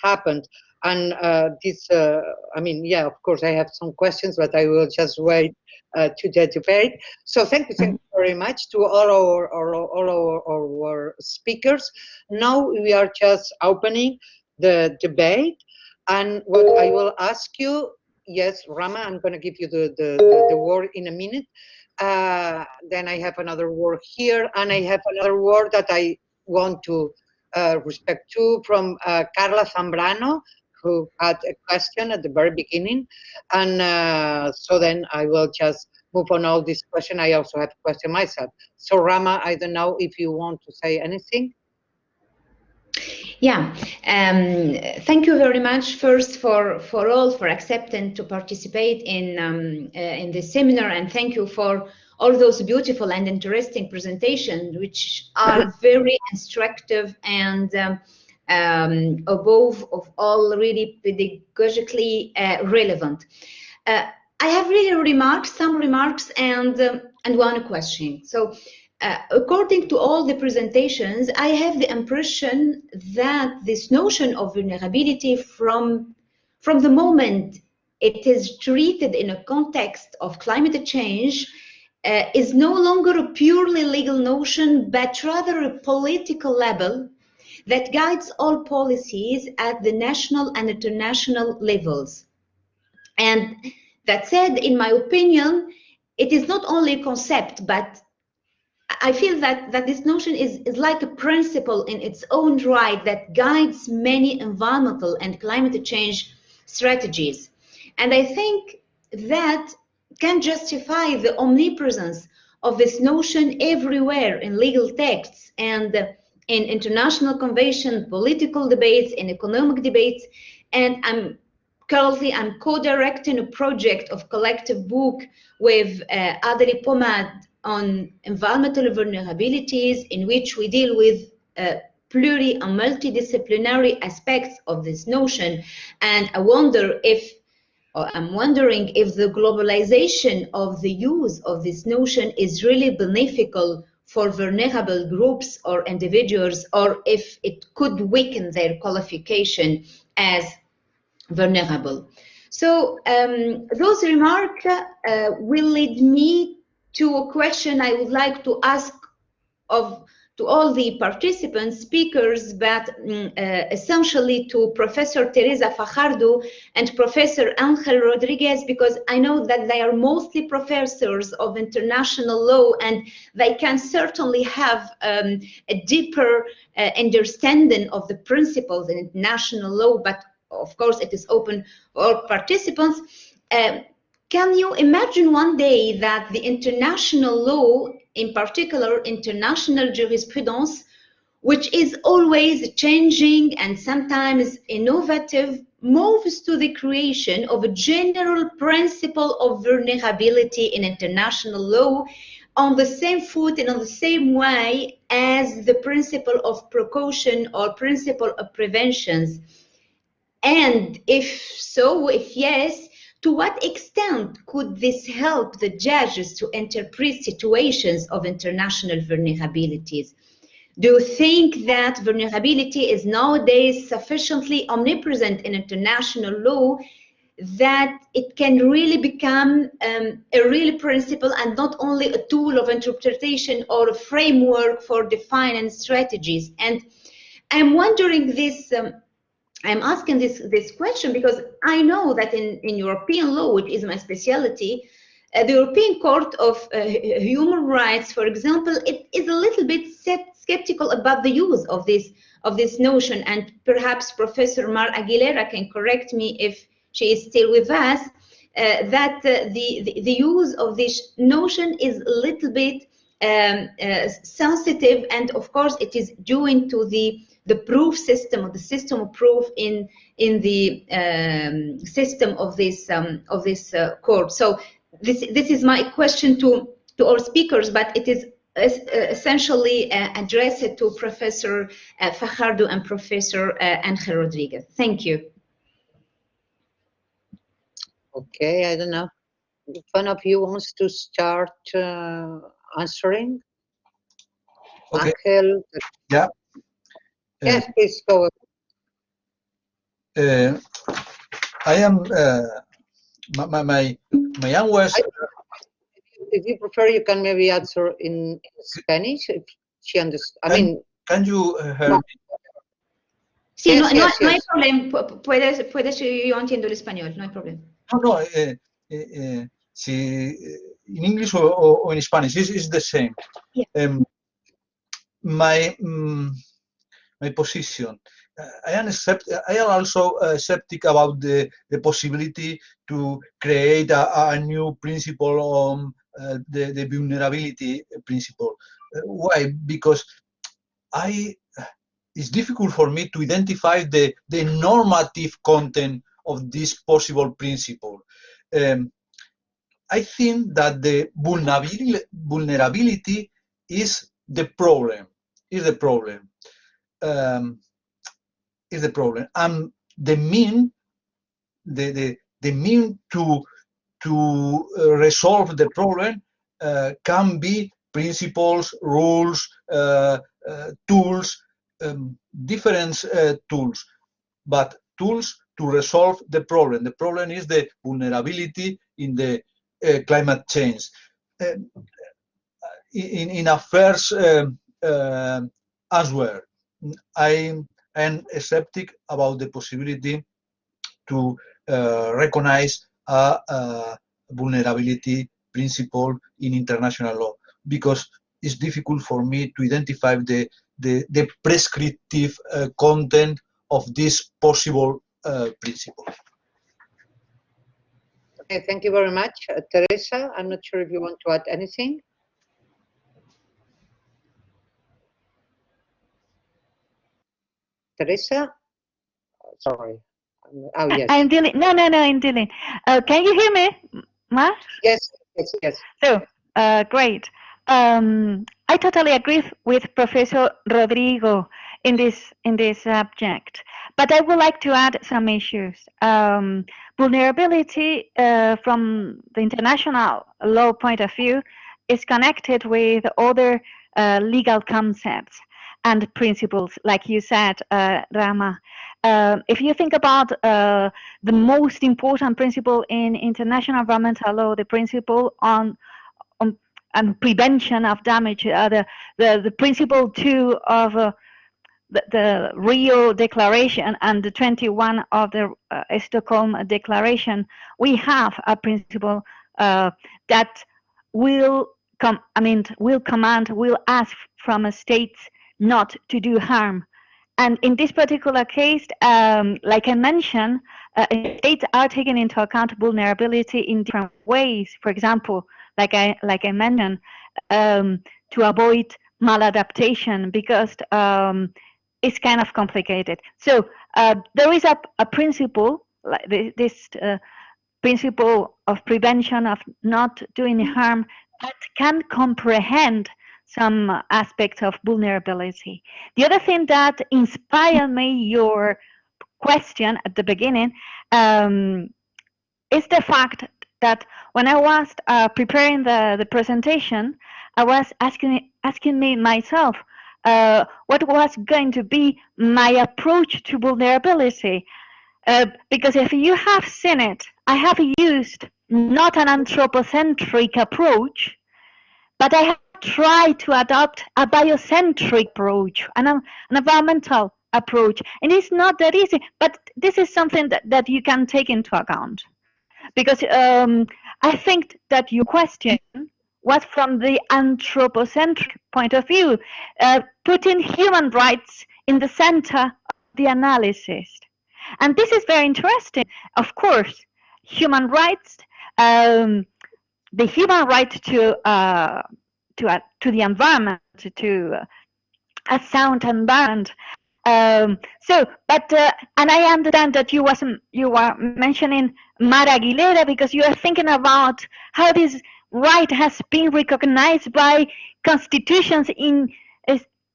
happened. And I mean, yeah, of course, I have some questions, but I will just wait to the debate. So thank you very much to all our speakers. Now we are just opening the debate, and what I will ask you. Yes, Rama, I'm going to give you the word in a minute. Then I have another word here, and I have another word that I want to respect too from Carla Zambrano, who had a question at the very beginning. And so then I will just move on all this question. I also have a question myself. So Rama, I don't know if you want to say anything. Yeah, thank you very much first for all for accepting to participate in this seminar, and thank you for all those beautiful and interesting presentations, which are very instructive and above of all really pedagogically relevant. I have really some remarks and one question. So according to all the presentations, I have the impression that this notion of vulnerability from the moment it is treated in a context of climate change is no longer a purely legal notion, but rather a political label that guides all policies at the national and international levels. And that said, in my opinion, it is not only a concept, but I feel that this notion is like a principle in its own right that guides many environmental and climate change strategies. And I think that can justify the omnipresence of this notion everywhere in legal texts and in international conventions, political debates, in economic debates. And I'm co-directing a project of collective book with Adélie Pomade on environmental vulnerabilities, in which we deal with pluri and multidisciplinary aspects of this notion. And I'm wondering if the globalization of the use of this notion is really beneficial for vulnerable groups or individuals, or if it could weaken their qualification as vulnerable. So those remarks will lead me to a question I would like to ask to all the participants, speakers, but essentially to Professor Teresa Fajardo and Professor Ángel Rodriguez, because I know that they are mostly professors of international law, and they can certainly have a deeper understanding of the principles in international law, but of course it is open for all participants. Can you imagine one day that the international law, in particular international jurisprudence, which is always changing and sometimes innovative, moves to the creation of a general principle of vulnerability in international law on the same foot and on the same way as the principle of precaution or principle of preventions? And if so, if yes, to what extent could this help the judges to interpret situations of international vulnerabilities? Do you think that vulnerability is nowadays sufficiently omnipresent in international law that it can really become a real principle and not only a tool of interpretation or a framework for defining strategies? And I'm wondering this. I'm asking this question because I know that in European law, which is my specialty, the European Court of Human Rights, for example, it is a little bit skeptical about the use of this notion. And perhaps Professor Mar Aguilera can correct me if she is still with us, that the use of this notion is a little bit sensitive, and of course it is due to the proof system, or the system of proof in the system of this court. So this is my question to all speakers, but it is essentially addressed to Professor Fajardo and Professor Ángel Rodriguez. Thank you. Okay, I don't know if one of you wants to start answering. Okay. Ángel. Yeah. Yes, please go ahead. I am my young was. If you prefer, you can maybe answer in Spanish if she understands. Can you hear me? Sí, Yes, no yes, hay yes. problema. Puedes, yo entiendo el español, no hay problema. No, si in English or in Spanish, it's the same. Yeah. My position. I am also skeptic about the possibility to create a new principle on the vulnerability principle. Why? Because I it's difficult for me to identify the normative content of this possible principle. I think that the vulnerability is the problem. And the mean to resolve the problem can be principles, rules, tools, different tools, but tools to resolve the problem. The problem is the vulnerability in the climate change. In a first answer, I am skeptic about the possibility to recognize a vulnerability principle in international law, because it's difficult for me to identify the prescriptive content of this possible principle. Okay, thank you very much. Teresa, I'm not sure if you want to add anything. Teresa? Sorry. Oh, yes. I'm dealing. No, I'm dealing. Can you hear me, Mar? Yes. So, great. I totally agree with Professor Rodrigo in this subject, but I would like to add some issues. Vulnerability from the international law point of view is connected with other legal concepts and principles, like you said, Rama. If you think about the most important principle in international environmental law, the principle on prevention of damage, the principle 2 of the Rio Declaration and the 21 of the Stockholm Declaration, we have a principle that will ask from states not to do harm. And in this particular case, like I mentioned, states are taking into account vulnerability in different ways. For example, like I mentioned, to avoid maladaptation, because it's kind of complicated. So there is a principle, like this principle of prevention of not doing harm, that can comprehend some aspects of vulnerability. The other thing that inspired me, your question at the beginning, is the fact that when I was preparing the presentation, I was asking myself what was going to be my approach to vulnerability. Because if you have seen it, I have used not an anthropocentric approach, but I have tried to adopt a biocentric approach, an environmental approach. And it's not that easy, but this is something that you can take into account. Because I think that your question was from the anthropocentric point of view, putting human rights in the center of the analysis. And this is very interesting. Of course, human rights, the human right to the environment, to a sound environment. And I understand that you were mentioning Mar Aguilera, because you are thinking about how this right has been recognized by constitutions in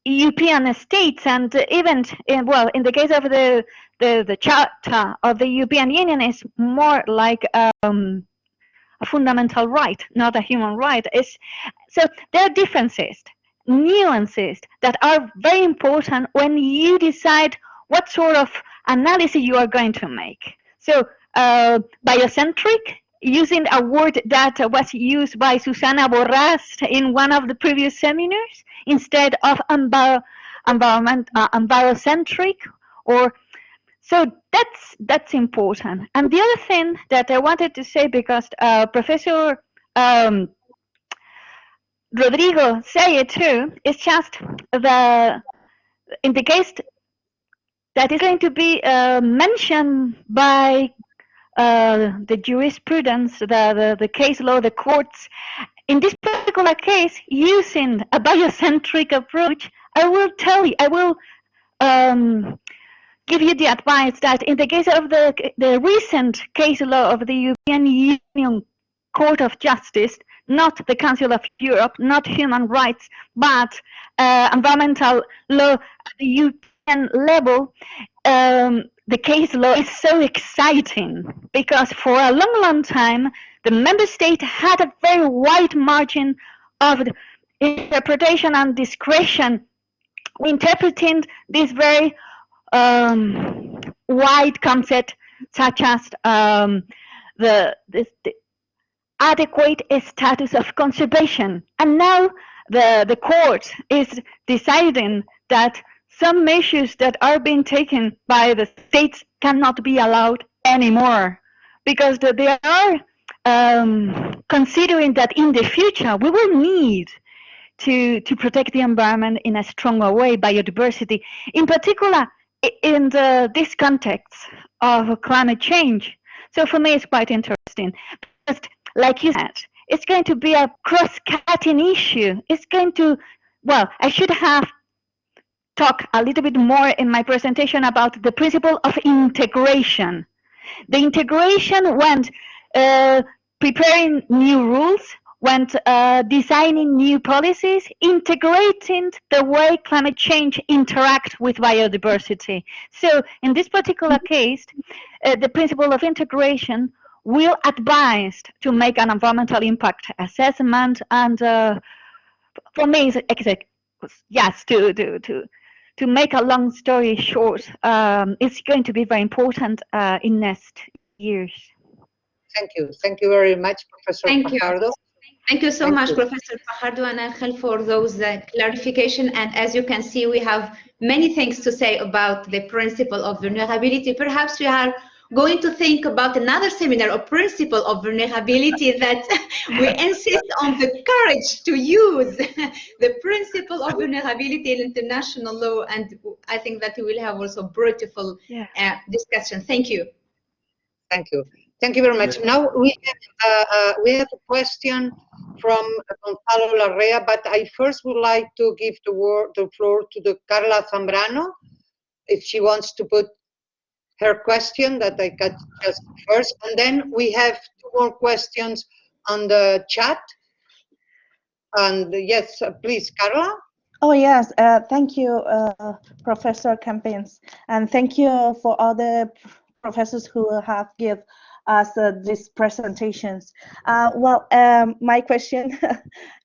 European states, and even in the case of the Charter of the European Union, is more like a fundamental right, not a human right. So there are differences, nuances that are very important when you decide what sort of analysis you are going to make. So biocentric, using a word that was used by Susana Borràs in one of the previous seminars, instead of envirocentric, or so that's important. And the other thing that I wanted to say, because Professor Rodrigo said it too, is just in the case that is going to be mentioned by the jurisprudence, the case law, the courts. In this particular case, using a biocentric approach, I will give you the advice that in the case of the recent case law of the European Union Court of Justice, not the Council of Europe, not human rights, but environmental law at the European level, the case law is so exciting because for a long, long time, the member state had a very wide margin of interpretation and discretion interpreting this very wide concept, such as the adequate status of conservation. And now the court is deciding that some measures that are being taken by the states cannot be allowed anymore, because they are considering that in the future we will need to protect the environment in a stronger way, biodiversity, in particular in this context of climate change. So for me, it's quite interesting. But like you said, it's going to be a cross-cutting issue. It's going to, well, I should have talked a little bit more in my presentation about the principle of integration. The integration when preparing new rules, when designing new policies, integrating the way climate change interacts with biodiversity. So in this particular case, the principle of integration will advise to make an environmental impact assessment, and for me, yes, to make a long story short, it's going to be very important in next years. Thank you very much, Professor Fajardo. Thank you so much, Professor Fajardo and Angel, for those clarification. And as you can see, we have many things to say about the principle of vulnerability. Perhaps we are going to think about another seminar of principle of vulnerability, that we insist on the courage to use the principle of vulnerability in international law. And I think that we will have also beautiful discussion. Thank you. Thank you. Thank you very much. Now we have a question from Gonzalo Larrea, but I first would like to give the floor to the Carla Zambrano, if she wants to put her question that I got just first, and then we have two more questions on the chat. And yes, please, Carla. Oh yes, thank you, Professor Campins, and thank you for all the professors who have given us these presentations. My question,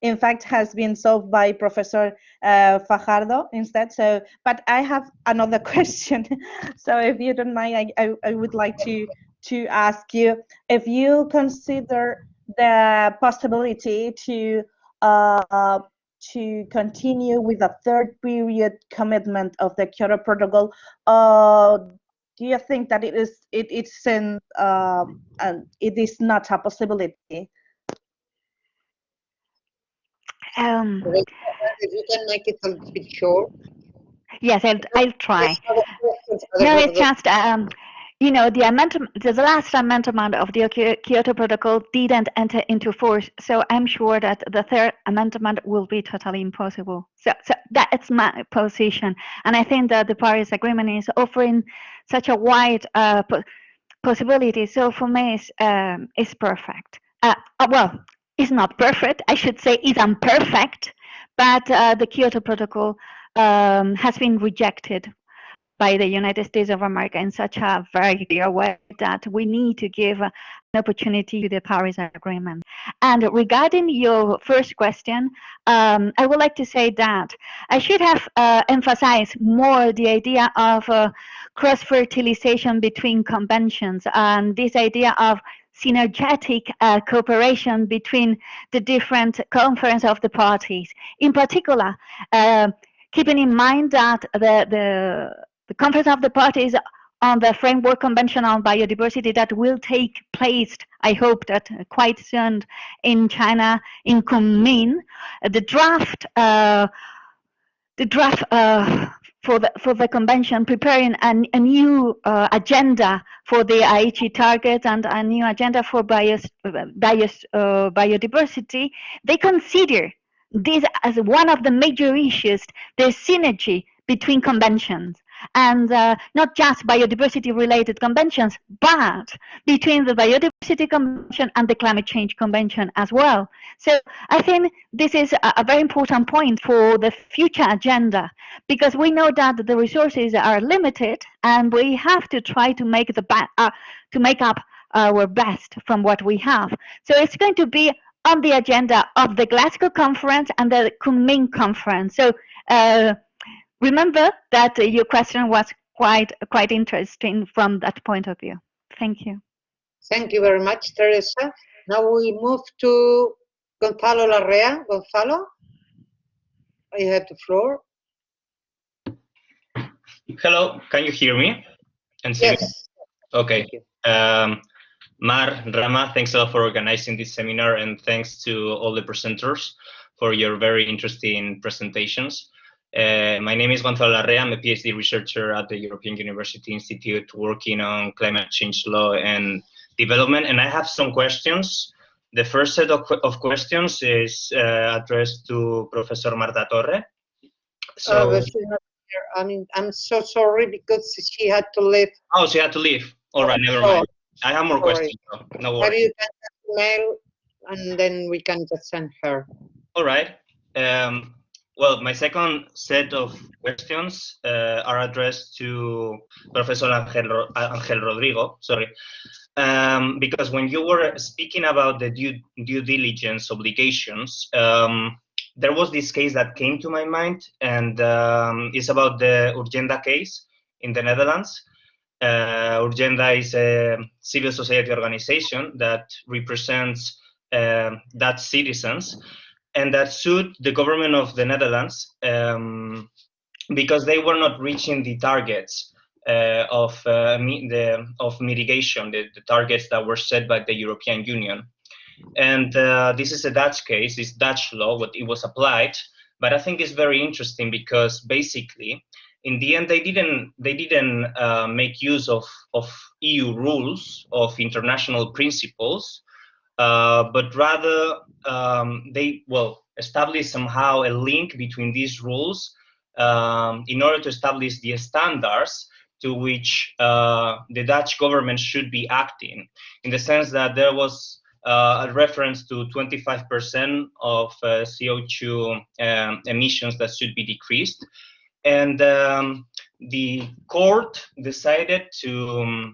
in fact, has been solved by Professor Fajardo instead. So, but I have another question. So, if you don't mind, I would like to ask you if you consider the possibility to continue with a third period commitment of the Kyoto Protocol. Do you think that it is not a possibility? If you can make it a little bit short. Yes, I'll try. No, it's just you know, the last amendment of the Kyoto Protocol didn't enter into force, so I'm sure that the third amendment will be totally impossible. So that's my position, and I think that the Paris Agreement is offering such a wide possibility. So for me, it's perfect. Well, it's not perfect. I should say it's imperfect, but the Kyoto Protocol has been rejected by the United States of America in such a very clear way that we need to give an opportunity to the Paris Agreement. And regarding your first question, I would like to say that I should have emphasized more the idea of cross-fertilization between conventions and this idea of synergetic cooperation between the different conference of the parties. In particular, keeping in mind that the Conference of the Parties on the Framework Convention on Biodiversity that will take place, I hope that quite soon, in China, in Kunming, the draft for the convention, preparing a new agenda for the Aichi targets and a new agenda for biodiversity. They consider this as one of the major issues, the synergy between conventions. and not just biodiversity-related conventions, but between the Biodiversity Convention and the Climate Change Convention as well. So I think this is a very important point for the future agenda, because we know that the resources are limited, and we have to try to make up our best from what we have. So it's going to be on the agenda of the Glasgow conference and the Kunming conference. So remember that your question was quite interesting from that point of view. Thank you. Thank you very much, Teresa. Now we move to Gonzalo Larrea. Gonzalo, you have the floor. Hello, can you hear me? And see Yes. me? Okay. Mar, Rama, thanks a lot for organizing this seminar, and thanks to all the presenters for your very interesting presentations. My name is Gonzalo Larrea. I'm a PhD researcher at the European University Institute working on climate change law and development, and I have some questions. The first set of questions is addressed to Professor Marta Torre. So, But she's not here. I mean, I'm so sorry because she had to leave. oh, she had to leave. All right, never mind. I have more questions. No worries. Maybe you can just mail, and then we can just send her. All right. Well, my second set of questions are addressed to Professor Angel Rodrigo. Sorry, because when you were speaking about the due diligence obligations, there was this case that came to my mind, and it's about the Urgenda case in the Netherlands. Urgenda is a civil society organization that represents Dutch citizens, and that sued the government of the Netherlands because they were not reaching the targets of mitigation, the targets that were set by the European Union. And this is a Dutch case, it's Dutch law, what it was applied, but I think it's very interesting because basically, in the end, they didn't make use of EU rules, of international principles, but rather they established somehow a link between these rules in order to establish the standards to which the Dutch government should be acting, in the sense that there was a reference to 25% of CO2 emissions that should be decreased. And the court decided to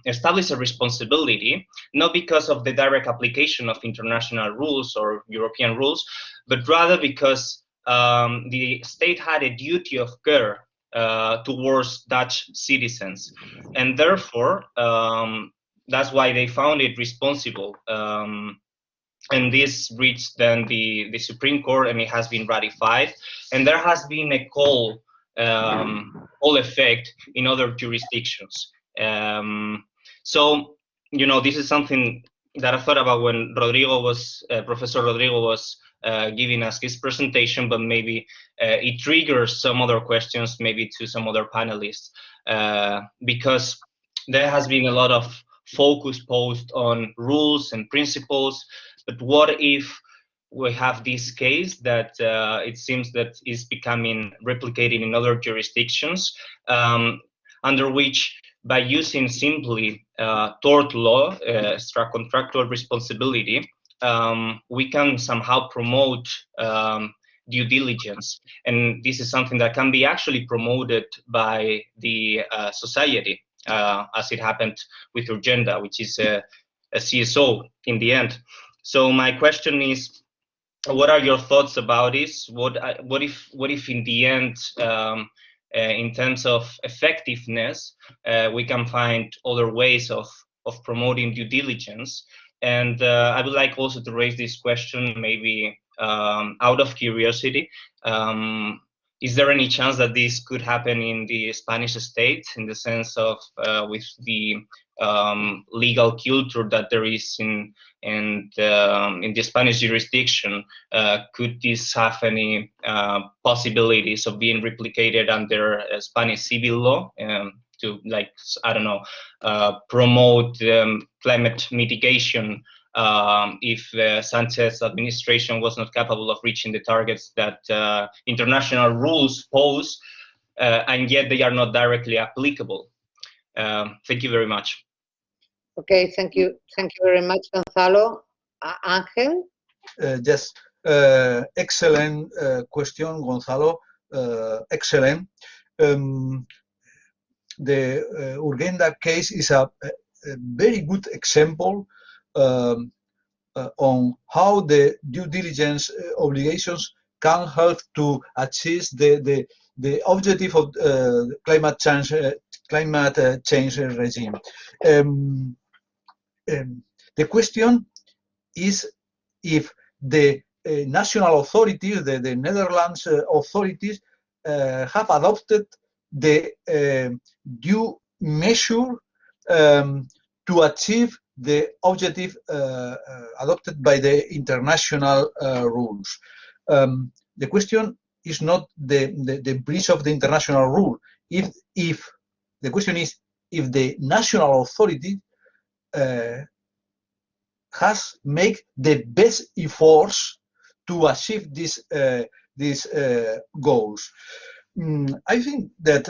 establish a responsibility, not because of the direct application of international rules or European rules, but rather because the state had a duty of care towards Dutch citizens. And therefore, that's why they found it responsible. And this reached then the Supreme Court, and it has been ratified. And there has been a call effect in other jurisdictions. So, you know, this is something that I thought about when Professor Rodrigo was giving us his presentation, but maybe it triggers some other questions, maybe to some other panelists, because there has been a lot of focus posed on rules and principles. But what if we have this case that it seems that is becoming replicated in other jurisdictions, under which, by using simply tort law, contractual responsibility, we can somehow promote due diligence. And this is something that can be actually promoted by the society, as it happened with Urgenda, which is a CSO in the end. So my question is, what are your thoughts about this? What if in the end, in terms of effectiveness, we can find other ways of promoting due diligence? And I would like also to raise this question, maybe out of curiosity. Is there any chance that this could happen in the Spanish state, in the sense of with the legal culture that there is in the Spanish jurisdiction? Could this have any possibilities of being replicated under Spanish civil law to, like, I don't know, promote climate mitigation if the Sanchez administration was not capable of reaching the targets that international rules pose? and yet they are not directly applicable. Thank you very much. Okay, thank you very much, Gonzalo. Ángel? Yes, excellent question, Gonzalo. Excellent. The Urgenda case is a very good example on how the due diligence obligations can help to achieve the objective of climate change regime. The question is if the national authorities, the Netherlands authorities, have adopted the due measure to achieve the objective adopted by the international rules. The question is not the breach of the international rule. If the question is if the national authority has made the best efforts to achieve these goals. I think that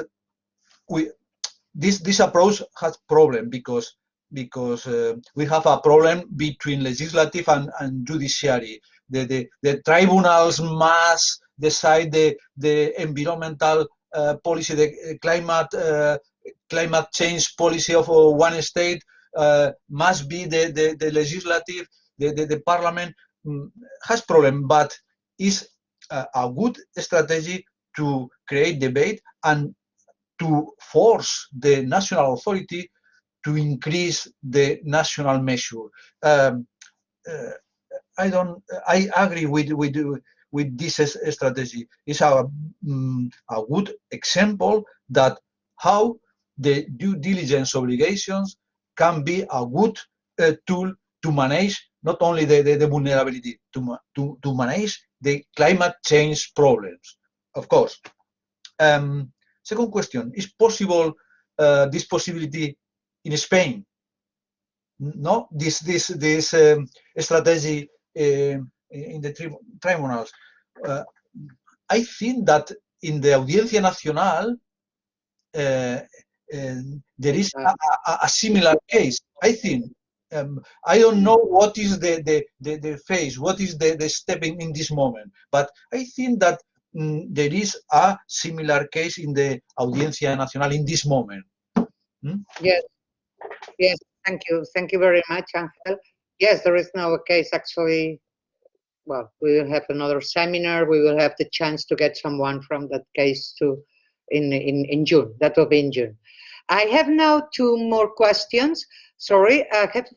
this approach has problem because we have a problem between legislative and judiciary. The tribunals must decide the environmental policy, the climate change policy of one state. Must be the legislative, the parliament has problem, but is a good strategy to create debate and to force the national authority to increase the national measure. I agree with this strategy. It's a good example that how the due diligence obligations can be a good tool to manage not only the vulnerability, to manage the climate change problems, of course. Second question, is possible this possibility in Spain? No, this strategy in the tribunals. I think that in the Audiencia Nacional there is a similar case. I think I don't know what is the phase, what is the step in this moment, but I think that there is a similar case in the Audiencia Nacional in this moment. Yes, thank you very much, Ángel. Yes, there is now a case actually. Well, we will have another seminar. We will have the chance to get someone from that case too in June. That will be in June. I have now two more questions. Sorry, I have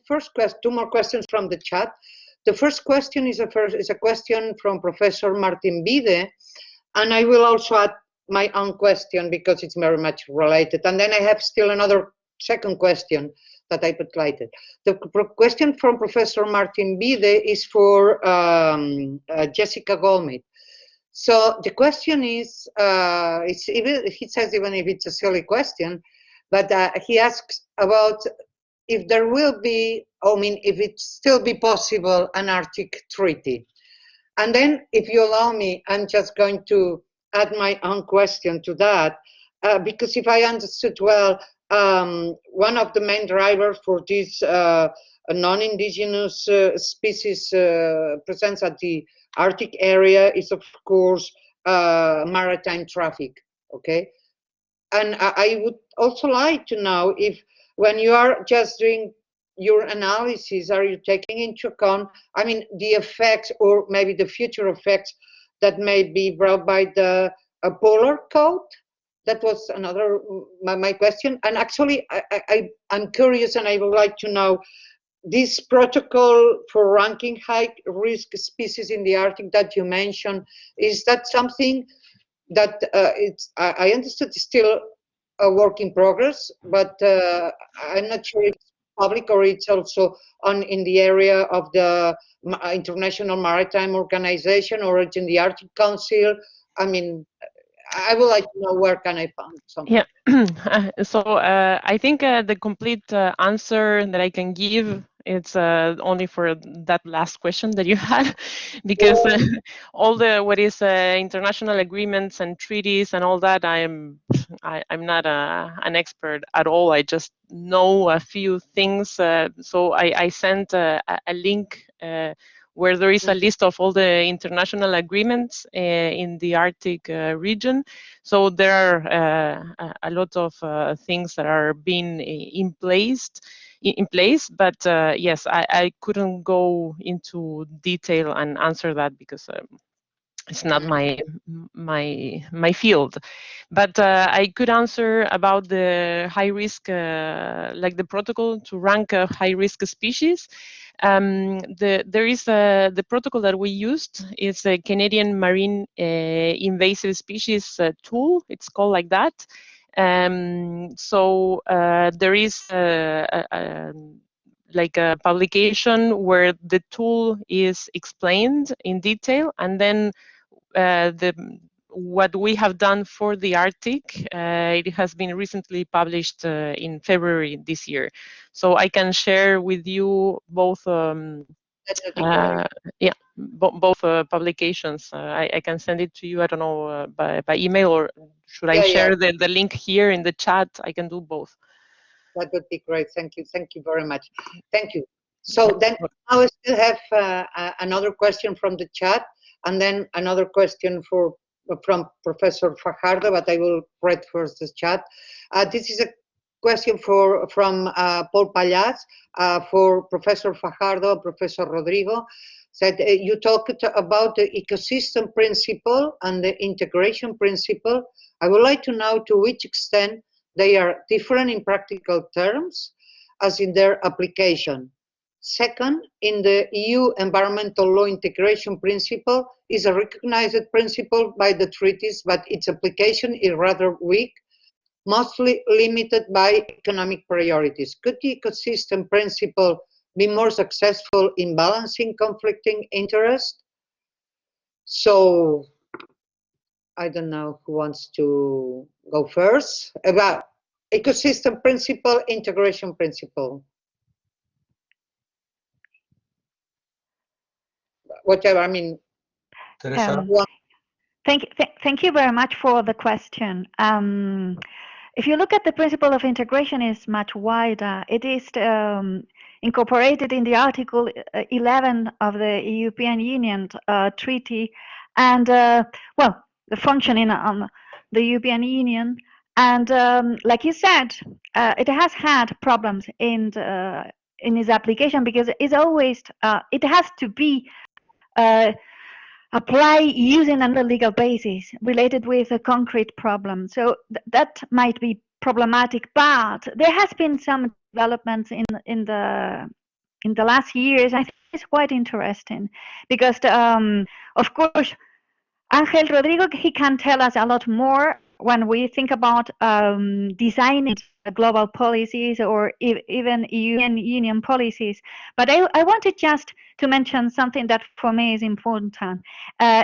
two more questions from the chat. The first question is a question from Professor Martin Bide, and I will also add my own question because it's very much related. And then I have still another second question that I highlighted. The question from Professor Martin Bide is for Jesica Goldsmit. So the question is, he says even if it's a silly question, but he asks about if there will be, if it still be possible, an Arctic treaty. And then, if you allow me, I'm just going to add my own question to that, because if I understood well, one of the main drivers for this non-indigenous species presence at the Arctic area is, of course, maritime traffic, okay? And I would also like to know if, when you are just doing your analysis, are you taking into account, the effects or maybe the future effects that may be brought by the polar coat? That was another, my question. And actually, I'm curious and I would like to know, this protocol for ranking high risk species in the Arctic that you mentioned, is that something that I understood it's still a work in progress, but I'm not sure if it's public or it's also in the area of the International Maritime Organization or it's in the Arctic Council. I would like to know where can I find something. Yeah, so I think the complete answer that I can give It's only for that last question that you had, because all the what is international agreements and treaties and all that, I'm not an expert at all. I just know a few things. So I sent a link where there is a list of all the international agreements in the Arctic region. So there are a lot of things that are being in place, but yes, I couldn't go into detail and answer that because it's not my field. But I could answer about the high risk, like the protocol to rank a high risk species. There is the protocol that we used is a Canadian Marine Invasive Species tool. It's called like that. So there is like a publication where the tool is explained in detail, and then what we have done for the Arctic, it has been recently published in February this year. So I can share with you both both publications. I can send it to you, I don't know, by email, or should I share the link here in the chat? I can do both. That would be great. Thank you. Thank you very much. Thank you. So then I still have another question from the chat, and then another question from Professor Fajardo, but I will read first the chat. This is a question from Paul Pallas for Professor Fajardo, Professor Rodrigo. Said you talked about the ecosystem principle and the integration principle. I would like to know to which extent they are different in practical terms as in their application. Second, in the EU environmental law, integration principle is a recognized principle by the treaties, but its application is rather weak, mostly limited by economic priorities. Could the ecosystem principle be more successful in balancing conflicting interests? So, I don't know who wants to go first about ecosystem principle, integration principle. Whatever, I mean. Teresa? Thank you very much for the question. If you look at the principle of integration, is much wider. It is incorporated in the Article 11 of the European Union Treaty, and well, the functioning of the European Union. And like you said, it has had problems in its application, because it's always it has to be apply using another legal basis related with a concrete problem. So that might be problematic, but there has been some developments in the last years. I think it's quite interesting, because of course Ángel Rodrigo, he can tell us a lot more when we think about designing global policies or even European Union policies. But I wanted just to mention something that for me is important.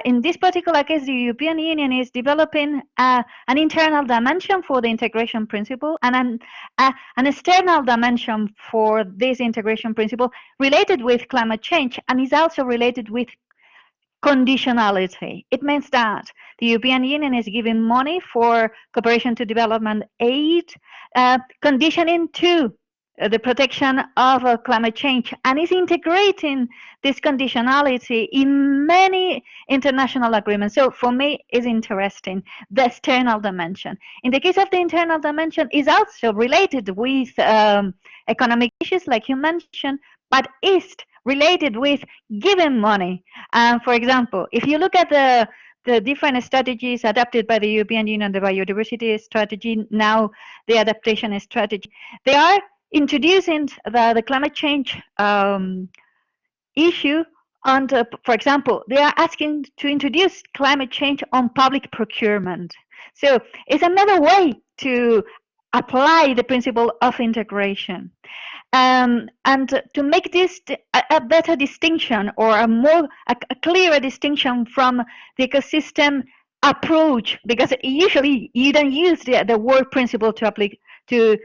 In this particular case, the European Union is developing an internal dimension for the integration principle and an external dimension for this integration principle related with climate change, and is also related with conditionality. It means that the European Union is giving money for cooperation to development aid, conditioning to the protection of climate change, and is integrating this conditionality in many international agreements. So for me, it's interesting, the external dimension. In the case of the internal dimension, is also related with economic issues, like you mentioned, but is related with giving money. For example, if you look at the different strategies adopted by the European Union, the biodiversity strategy, now the adaptation strategy, they are introducing the climate change issue. And for example, they are asking to introduce climate change on public procurement. So it's another way to apply the principle of integration. And to make this a better distinction, or a clearer distinction from the ecosystem approach, because usually you don't use the word principle to apply to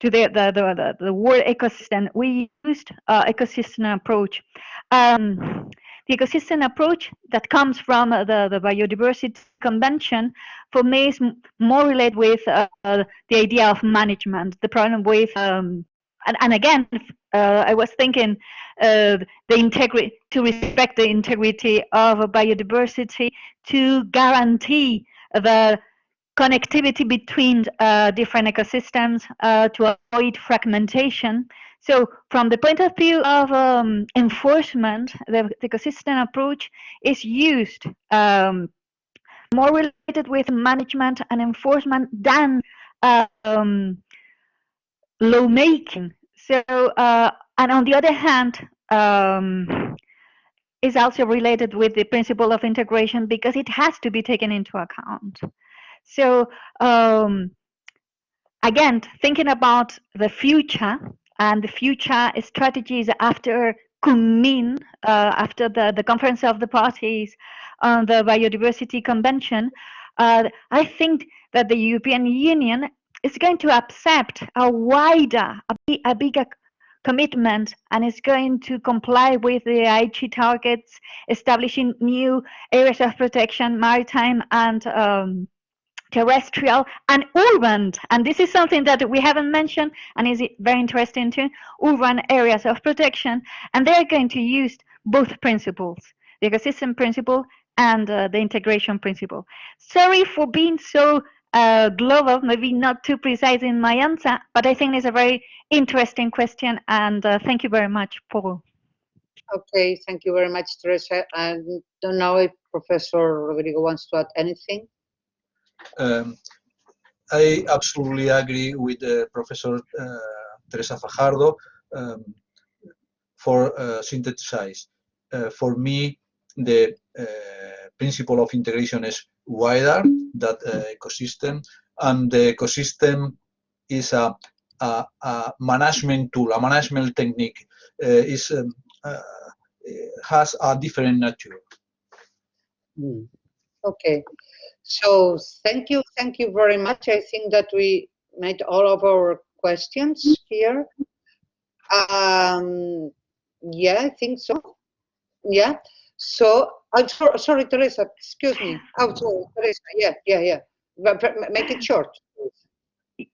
the word ecosystem, we used ecosystem approach. The ecosystem approach that comes from the Biodiversity Convention, for me, is more related with the idea of management. The problem with, and again, I was thinking the integrity, to respect the integrity of biodiversity, to guarantee the connectivity between different ecosystems, to avoid fragmentation. So from the point of view of enforcement, the ecosystem approach is used more related with management and enforcement than lawmaking. So, and on the other hand, is also related with the principle of integration, because it has to be taken into account. So again, thinking about the future and the future strategies after Kunming, after the Conference of the Parties on the Biodiversity Convention, I think that the European Union is going to accept a wider, a bigger commitment, and is going to comply with the Aichi targets, establishing new areas of protection, maritime and terrestrial and urban, and this is something that we haven't mentioned and is very interesting too, urban areas of protection, and they're going to use both principles, the ecosystem principle and the integration principle. Sorry for being so global, maybe not too precise in my answer, but I think it's a very interesting question, and thank you very much, Paul. Okay, thank you very much, Teresa. I don't know if Professor Rodrigo wants to add anything. I absolutely agree with Professor Teresa Fajardo for synthesize. For me, the principle of integration is wider than ecosystem, and the ecosystem is a management tool, a management technique. Has a different nature. Okay. So thank you very much. I think that we made all of our questions here. Yeah, I think so. Yeah. So I'm sorry, Teresa. Excuse me. Oh, sorry, Teresa. Yeah. But make it short.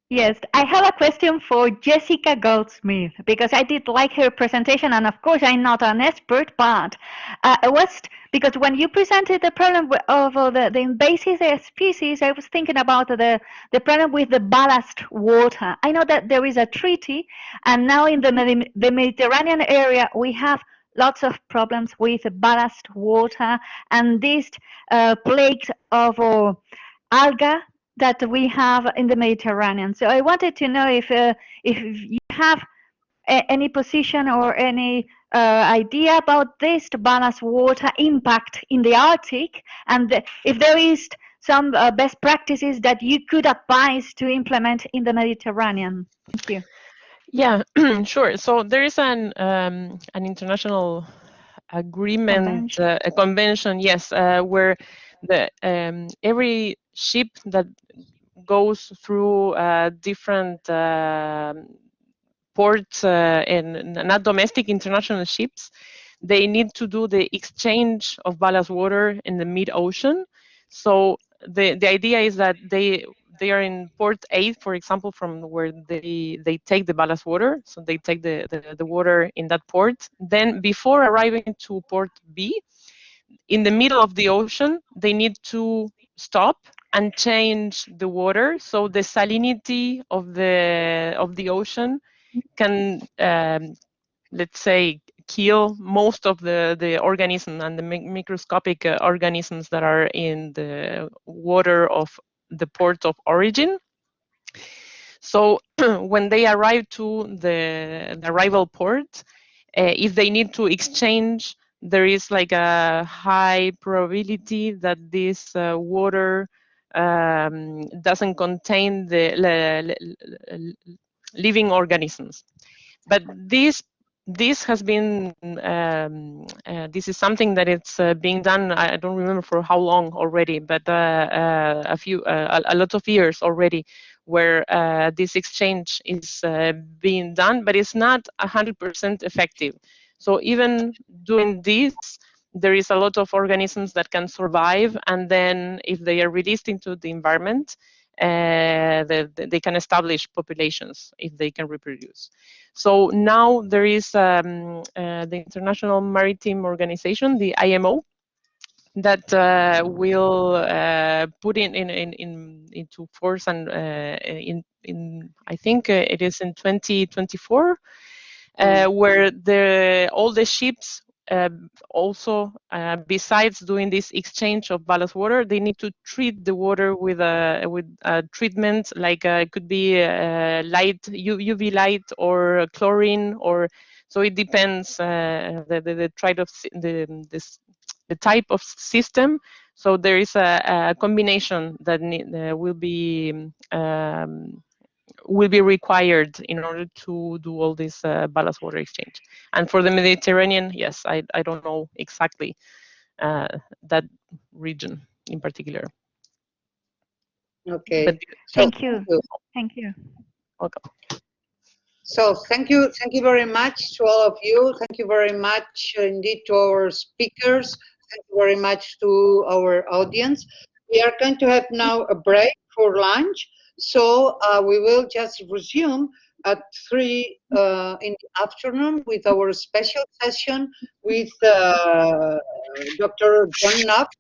Yes, I have a question for Jesica Goldsmit, because I did like her presentation, and of course I'm not an expert, but it was because when you presented the problem of the invasive species, I was thinking about the problem with the ballast water. I know that there is a treaty, and now in the Mediterranean area we have lots of problems with ballast water and this plague of algae that we have in the Mediterranean. So I wanted to know if you have any position or any idea about this ballast water impact in the Arctic, and if there is some best practices that you could advise to implement in the Mediterranean. Thank you. Yeah, sure. So there is an international agreement, a convention, yes, where the every ship that goes through different ports and not domestic, international ships, they need to do the exchange of ballast water in the mid-ocean. So the idea is that they are in port A, for example, from where they take the ballast water. So they take the water in that port. Then before arriving to port B, in the middle of the ocean, they need to stop and change the water. So the salinity of the ocean can, let's say, kill most of the organisms and the microscopic organisms that are in the water of the port of origin. So when they arrive to the arrival port, if they need to exchange, there is like a high probability that this water doesn't contain the living organisms. But this this has been this is something that it's being done. I don't remember for how long already, but a lot of years already, where this exchange is being done, but it's not 100% effective. So even doing this, there is a lot of organisms that can survive, and then if they are released into the environment, they can establish populations if they can reproduce. So now there is the International Maritime Organization, the IMO, that will put into force, and I think it is in 2024, where all the ships also, besides doing this exchange of ballast water, they need to treat the water with a treatment, like it could be light, UV light, or chlorine, or so it depends the type of system. So there is a combination that will be required in order to do all this ballast water exchange. And for the Mediterranean, yes, I don't know exactly that region in particular. Okay. But, thank you. Thank you. Welcome. So thank you very much to all of you. Thank you very much indeed to our speakers. Thank you very much to our audience. We are going to have now a break for lunch. So we will just resume at 3 in the afternoon with our special session with Dr. John Knox,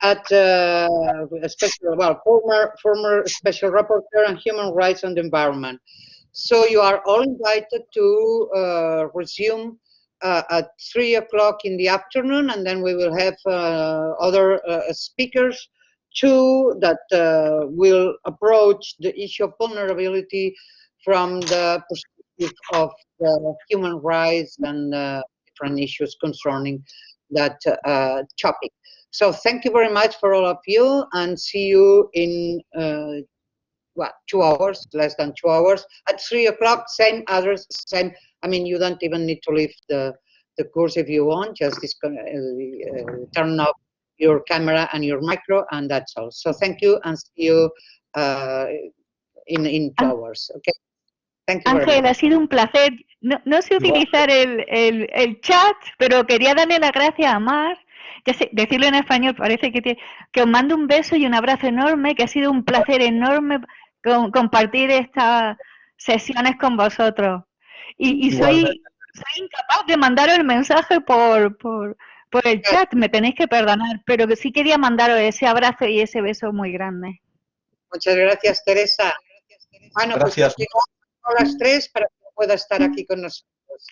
at former special rapporteur on human rights and the environment. So you are all invited to resume at 3 o'clock in the afternoon, and then we will have other speakers too that will approach the issue of vulnerability from the perspective of the human rights and different issues concerning that topic. So thank you very much for all of you, and see you in 2 hours, less than 2 hours, at 3 o'clock, same address, same. I mean, you don't even need to leave the course if you want, just turn off your camera and your micro, and that's all. So thank you, and see you in 2 hours. Okay. Thank you very Ángel, much. ha sido un placer. No sé utilizar el chat, pero quería darle las gracias a Mar. Ya sé, decirlo en español parece que os mando un beso y un abrazo enorme, que ha sido un placer enorme compartir estas sesiones con vosotros. Y soy incapaz de mandaros el mensaje por el chat, me tenéis que perdonar, pero que sí quería mandaros ese abrazo y ese beso muy grande. Muchas gracias, Teresa. Bueno, gracias. Pues a las 3 para que pueda estar aquí con nosotros.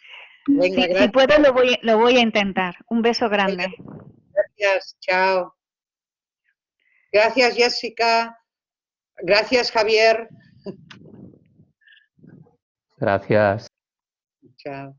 Venga, Sí, si puedo lo voy a intentar. Un beso grande. Gracias, chao. Gracias, Jessica. Gracias, Javier. Gracias. Chao.